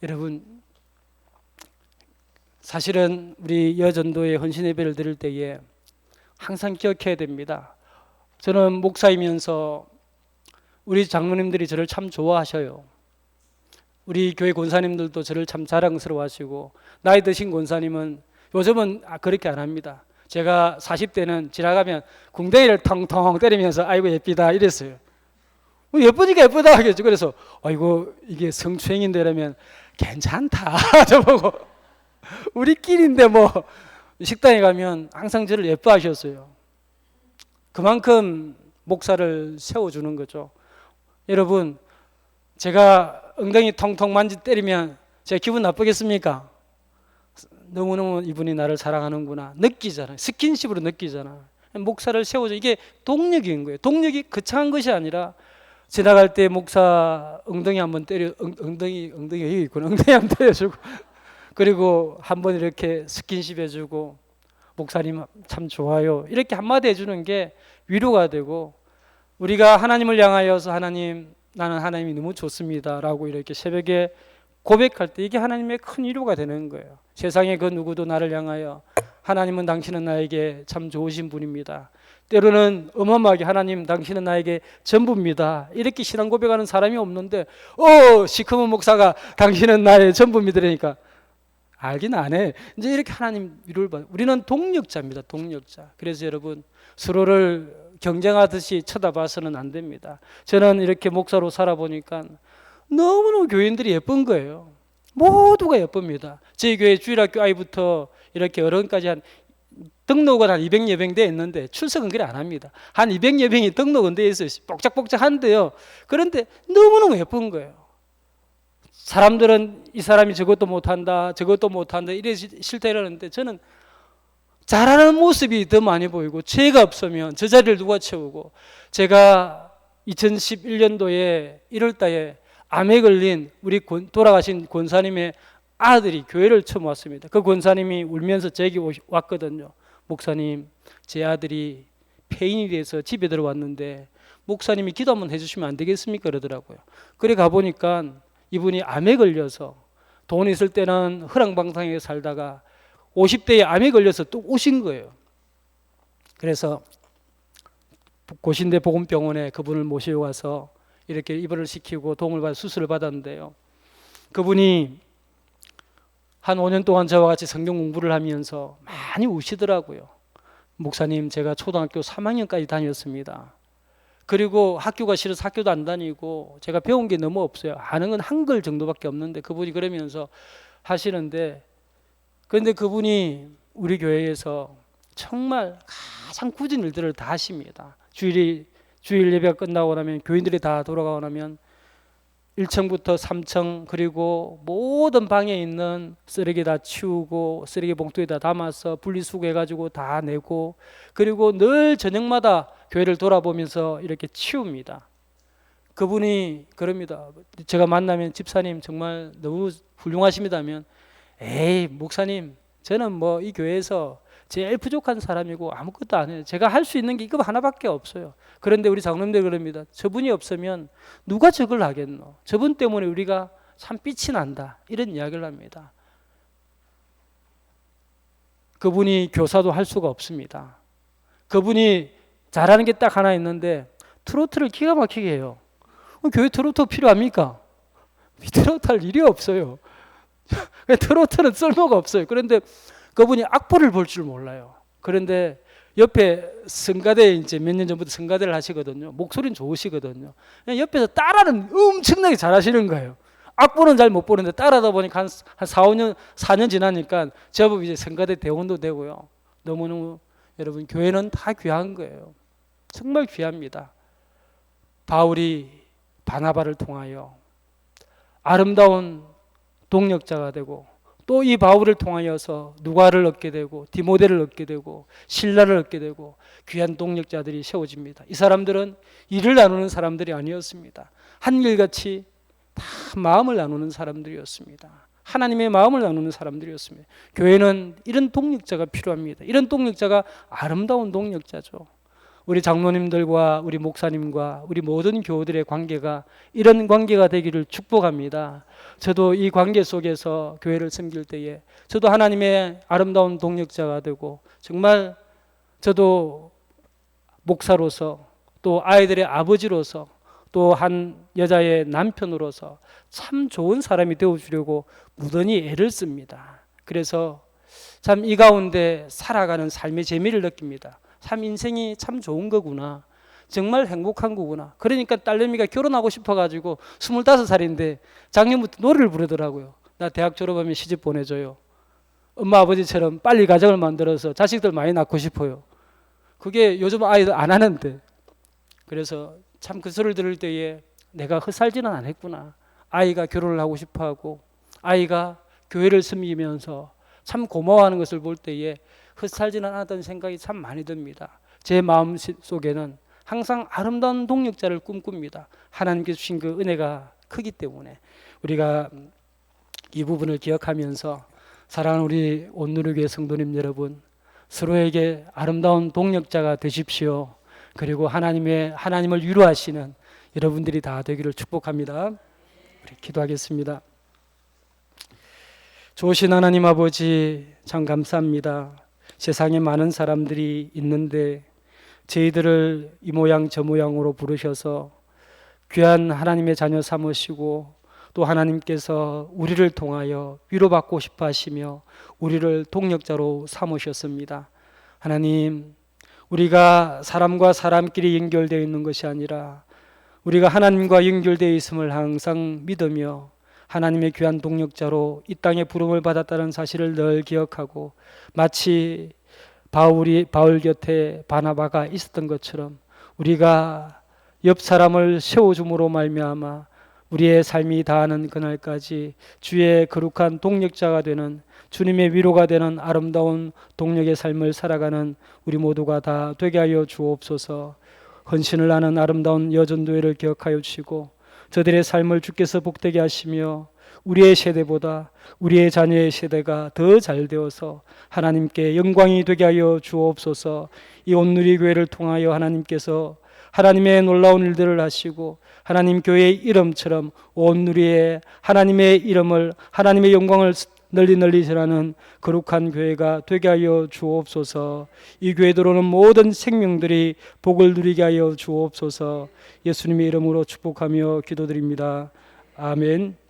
여러분, 사실은 우리 여전도에 헌신 예배를 드릴 때에 항상 기억해야 됩니다. 저는 목사이면서 우리 장로님들이 저를 참 좋아하셔요. 우리 교회 권사님들도 저를 참 자랑스러워하시고, 나이 드신 권사님은 요즘은 그렇게 안 합니다. 제가 40대는 지나가면 궁뎅이를 텅텅 때리면서 아이고 예쁘다 이랬어요. 예쁘니까 예쁘다 하겠죠. 그래서 아이고 이게 성추행인데 이러면 괜찮다 저보고 우리끼리인데 뭐. 식당에 가면 항상 저를 예뻐하셨어요. 그만큼 목사를 세워주는 거죠. 여러분, 제가 엉덩이 텅텅 때리면 제가 기분 나쁘겠습니까? 너무너무 이분이 나를 사랑하는구나 느끼잖아요. 스킨십으로 느끼잖아. 목사를 세워줘. 이게 동력인 거예요. 동력이 거창한 것이 아니라 지나갈 때 목사 엉덩이 한번 때려, 엉덩이가 여기 있구나. 엉덩이 한번 때려주고 그리고 한번 이렇게 스킨십 해주고, 목사님 참 좋아요 이렇게 한마디 해주는 게 위로가 되고, 우리가 하나님을 향하여서 하나님 나는 하나님이 너무 좋습니다 라고 이렇게 새벽에 고백할 때 이게 하나님의 큰 위로가 되는 거예요. 세상에 그 누구도 나를 향하여 하나님은 당신은 나에게 참 좋으신 분입니다, 때로는 어마어마하게 하나님 당신은 나에게 전부입니다 이렇게 신앙 고백하는 사람이 없는데 시커먼 목사가 당신은 나의 전부입니다 그러니까 알긴 안 해. 이제 이렇게 하나님 위로를 받아. 우리는 동력자입니다. 동력자. 그래서 여러분 서로를 경쟁하듯이 쳐다봐서는 안 됩니다. 저는 이렇게 목사로 살아보니까 너무너무 교인들이 예쁜 거예요. 모두가 예쁩니다. 저희 교회 주일학교 아이부터 이렇게 어른까지 한 등록은 한 200여 명 돼 있는데 출석은 그래 안 합니다. 한 200여 명이 등록은 돼 있어요. 뽁짝뽁짝한데요. 그런데 너무너무 예쁜 거예요. 사람들은 이 사람이 저것도 못한다 저것도 못한다 이래 싫다 이러는데 저는 잘하는 모습이 더 많이 보이고, 죄가 없으면 저 자리를 누가 채우고. 제가 2011년도에 1월달에 암에 걸린 우리 돌아가신 권사님의 아들이 교회를 처음 왔습니다. 그 권사님이 울면서 제게 왔거든요. 목사님, 제 아들이 폐인이 돼서 집에 들어왔는데 목사님이 기도 한번 해주시면 안 되겠습니까? 그러더라고요. 그래 가보니까 이분이 암에 걸려서 돈 있을 때는 허랑방탕하게 살다가 50대에 암에 걸려서 또 오신 거예요. 그래서 고신대 보건병원에 그분을 모시고 가서 이렇게 입원을 시키고 도움을 받아 수술을 받았는데요. 그분이 한 5년 동안 저와 같이 성경 공부를 하면서 많이 우시더라고요. 목사님, 제가 초등학교 3학년까지 다녔습니다. 그리고 학교가 싫어서 학교도 안 다니고 제가 배운 게 너무 없어요. 아는 건 한글 정도밖에 없는데 그분이 그러면서 하시는데, 그런데 그분이 우리 교회에서 정말 가장 굳은 일들을 다 하십니다. 주일 예배가 끝나고 나면 교인들이 다 돌아가고 나면 1층부터 3층 그리고 모든 방에 있는 쓰레기 다 치우고 쓰레기 봉투에다 담아서 분리수거해가지고 다 내고, 그리고 늘 저녁마다 교회를 돌아보면서 이렇게 치웁니다. 그분이 그럽니다. 제가 만나면 집사님 정말 너무 훌륭하십니다면, 에이 목사님 저는 뭐 이 교회에서 제일 부족한 사람이고 아무것도 안 해요. 제가 할 수 있는 게 이거 하나밖에 없어요. 그런데 우리 장로님들 그럽니다. 저분이 없으면 누가 저걸 하겠노? 저분 때문에 우리가 참 빛이 난다. 이런 이야기를 합니다. 그분이 교사도 할 수가 없습니다. 그분이 잘하는 게 딱 하나 있는데 트로트를 기가 막히게 해요. 교회 트로트 필요합니까? 트로트 할 일이 없어요. 트로트는 쓸모가 없어요. 그런데 그분이 악보를 볼 줄 몰라요. 그런데 옆에 성가대 이제 몇 년 전부터 성가대를 하시거든요. 목소리는 좋으시거든요. 옆에서 따라는 엄청나게 잘하시는 거예요. 악보는 잘 못 보는데 따라다 보니까 한 4년 지나니까 제법 이제 성가대 대원도 되고요. 너무너무 여러분 교회는 다 귀한 거예요. 정말 귀합니다. 바울이 바나바를 통하여 아름다운 동력자가 되고, 또 이 바울을 통하여서 누가를 얻게 되고 디모데를 얻게 되고 실라를 얻게 되고 귀한 동력자들이 세워집니다. 이 사람들은 일을 나누는 사람들이 아니었습니다. 한결같이 다 마음을 나누는 사람들이었습니다. 하나님의 마음을 나누는 사람들이었습니다. 교회는 이런 동력자가 필요합니다. 이런 동력자가 아름다운 동력자죠. 우리 장로님들과 우리 목사님과 우리 모든 교우들의 관계가 이런 관계가 되기를 축복합니다. 저도 이 관계 속에서 교회를 섬길 때에 저도 하나님의 아름다운 동역자가 되고 정말 저도 목사로서 또 아이들의 아버지로서 또 한 여자의 남편으로서 참 좋은 사람이 되어주려고 무던히 애를 씁니다. 그래서 참 이 가운데 살아가는 삶의 재미를 느낍니다. 참 인생이 참 좋은 거구나. 정말 행복한 거구나. 그러니까 딸내미가 결혼하고 싶어가지고 25살인데 작년부터 노래를 부르더라고요. 나 대학 졸업하면 시집 보내줘요. 엄마 아버지처럼 빨리 가정을 만들어서 자식들 많이 낳고 싶어요. 그게 요즘 아이들 안 하는데. 그래서 참 그 소리를 들을 때에 내가 헛살지는 않았구나. 아이가 결혼을 하고 싶어하고 아이가 교회를 섬기면서 참 고마워하는 것을 볼 때에 헛살지는 않았던 생각이 참 많이 듭니다. 제 마음 속에는 항상 아름다운 동역자를 꿈꿉니다. 하나님께서 주신 그 은혜가 크기 때문에 우리가 이 부분을 기억하면서 사랑하는 우리 온누리교회 성도님 여러분, 서로에게 아름다운 동역자가 되십시오. 그리고 하나님을 위로하시는 여러분들이 다 되기를 축복합니다. 우리 기도하겠습니다. 좋으신 하나님 아버지, 참 감사합니다. 세상에 많은 사람들이 있는데 저희들을 이 모양 저 모양으로 부르셔서 귀한 하나님의 자녀 삼으시고 또 하나님께서 우리를 통하여 위로받고 싶어 하시며 우리를 동역자로 삼으셨습니다. 하나님, 우리가 사람과 사람끼리 연결되어 있는 것이 아니라 우리가 하나님과 연결되어 있음을 항상 믿으며 하나님의 귀한 동역자로 이 땅에 부름을 받았다는 사실을 늘 기억하고 마치 바울 곁에 바나바가 있었던 것처럼 우리가 옆 사람을 세워줌으로 말미암아 우리의 삶이 다하는 그날까지 주의 거룩한 동역자가 되는 주님의 위로가 되는 아름다운 동역의 삶을 살아가는 우리 모두가 다 되게 하여 주옵소서. 헌신을 하는 아름다운 여전도회를 기억하여 주시고 저들의 삶을 주께서 복되게 하시며 우리의 세대보다 우리의 자녀의 세대가 더 잘 되어서 하나님께 영광이 되게 하여 주옵소서. 이 온누리 교회를 통하여 하나님께서 하나님의 놀라운 일들을 하시고 하나님 교회의 이름처럼 온누리에 하나님의 이름을 하나님의 영광을 널리 전하는 거룩한 교회가 되게 하여 주옵소서. 이 교회 들어오는 모든 생명들이 복을 누리게 하여 주옵소서. 예수님의 이름으로 축복하며 기도드립니다. 아멘.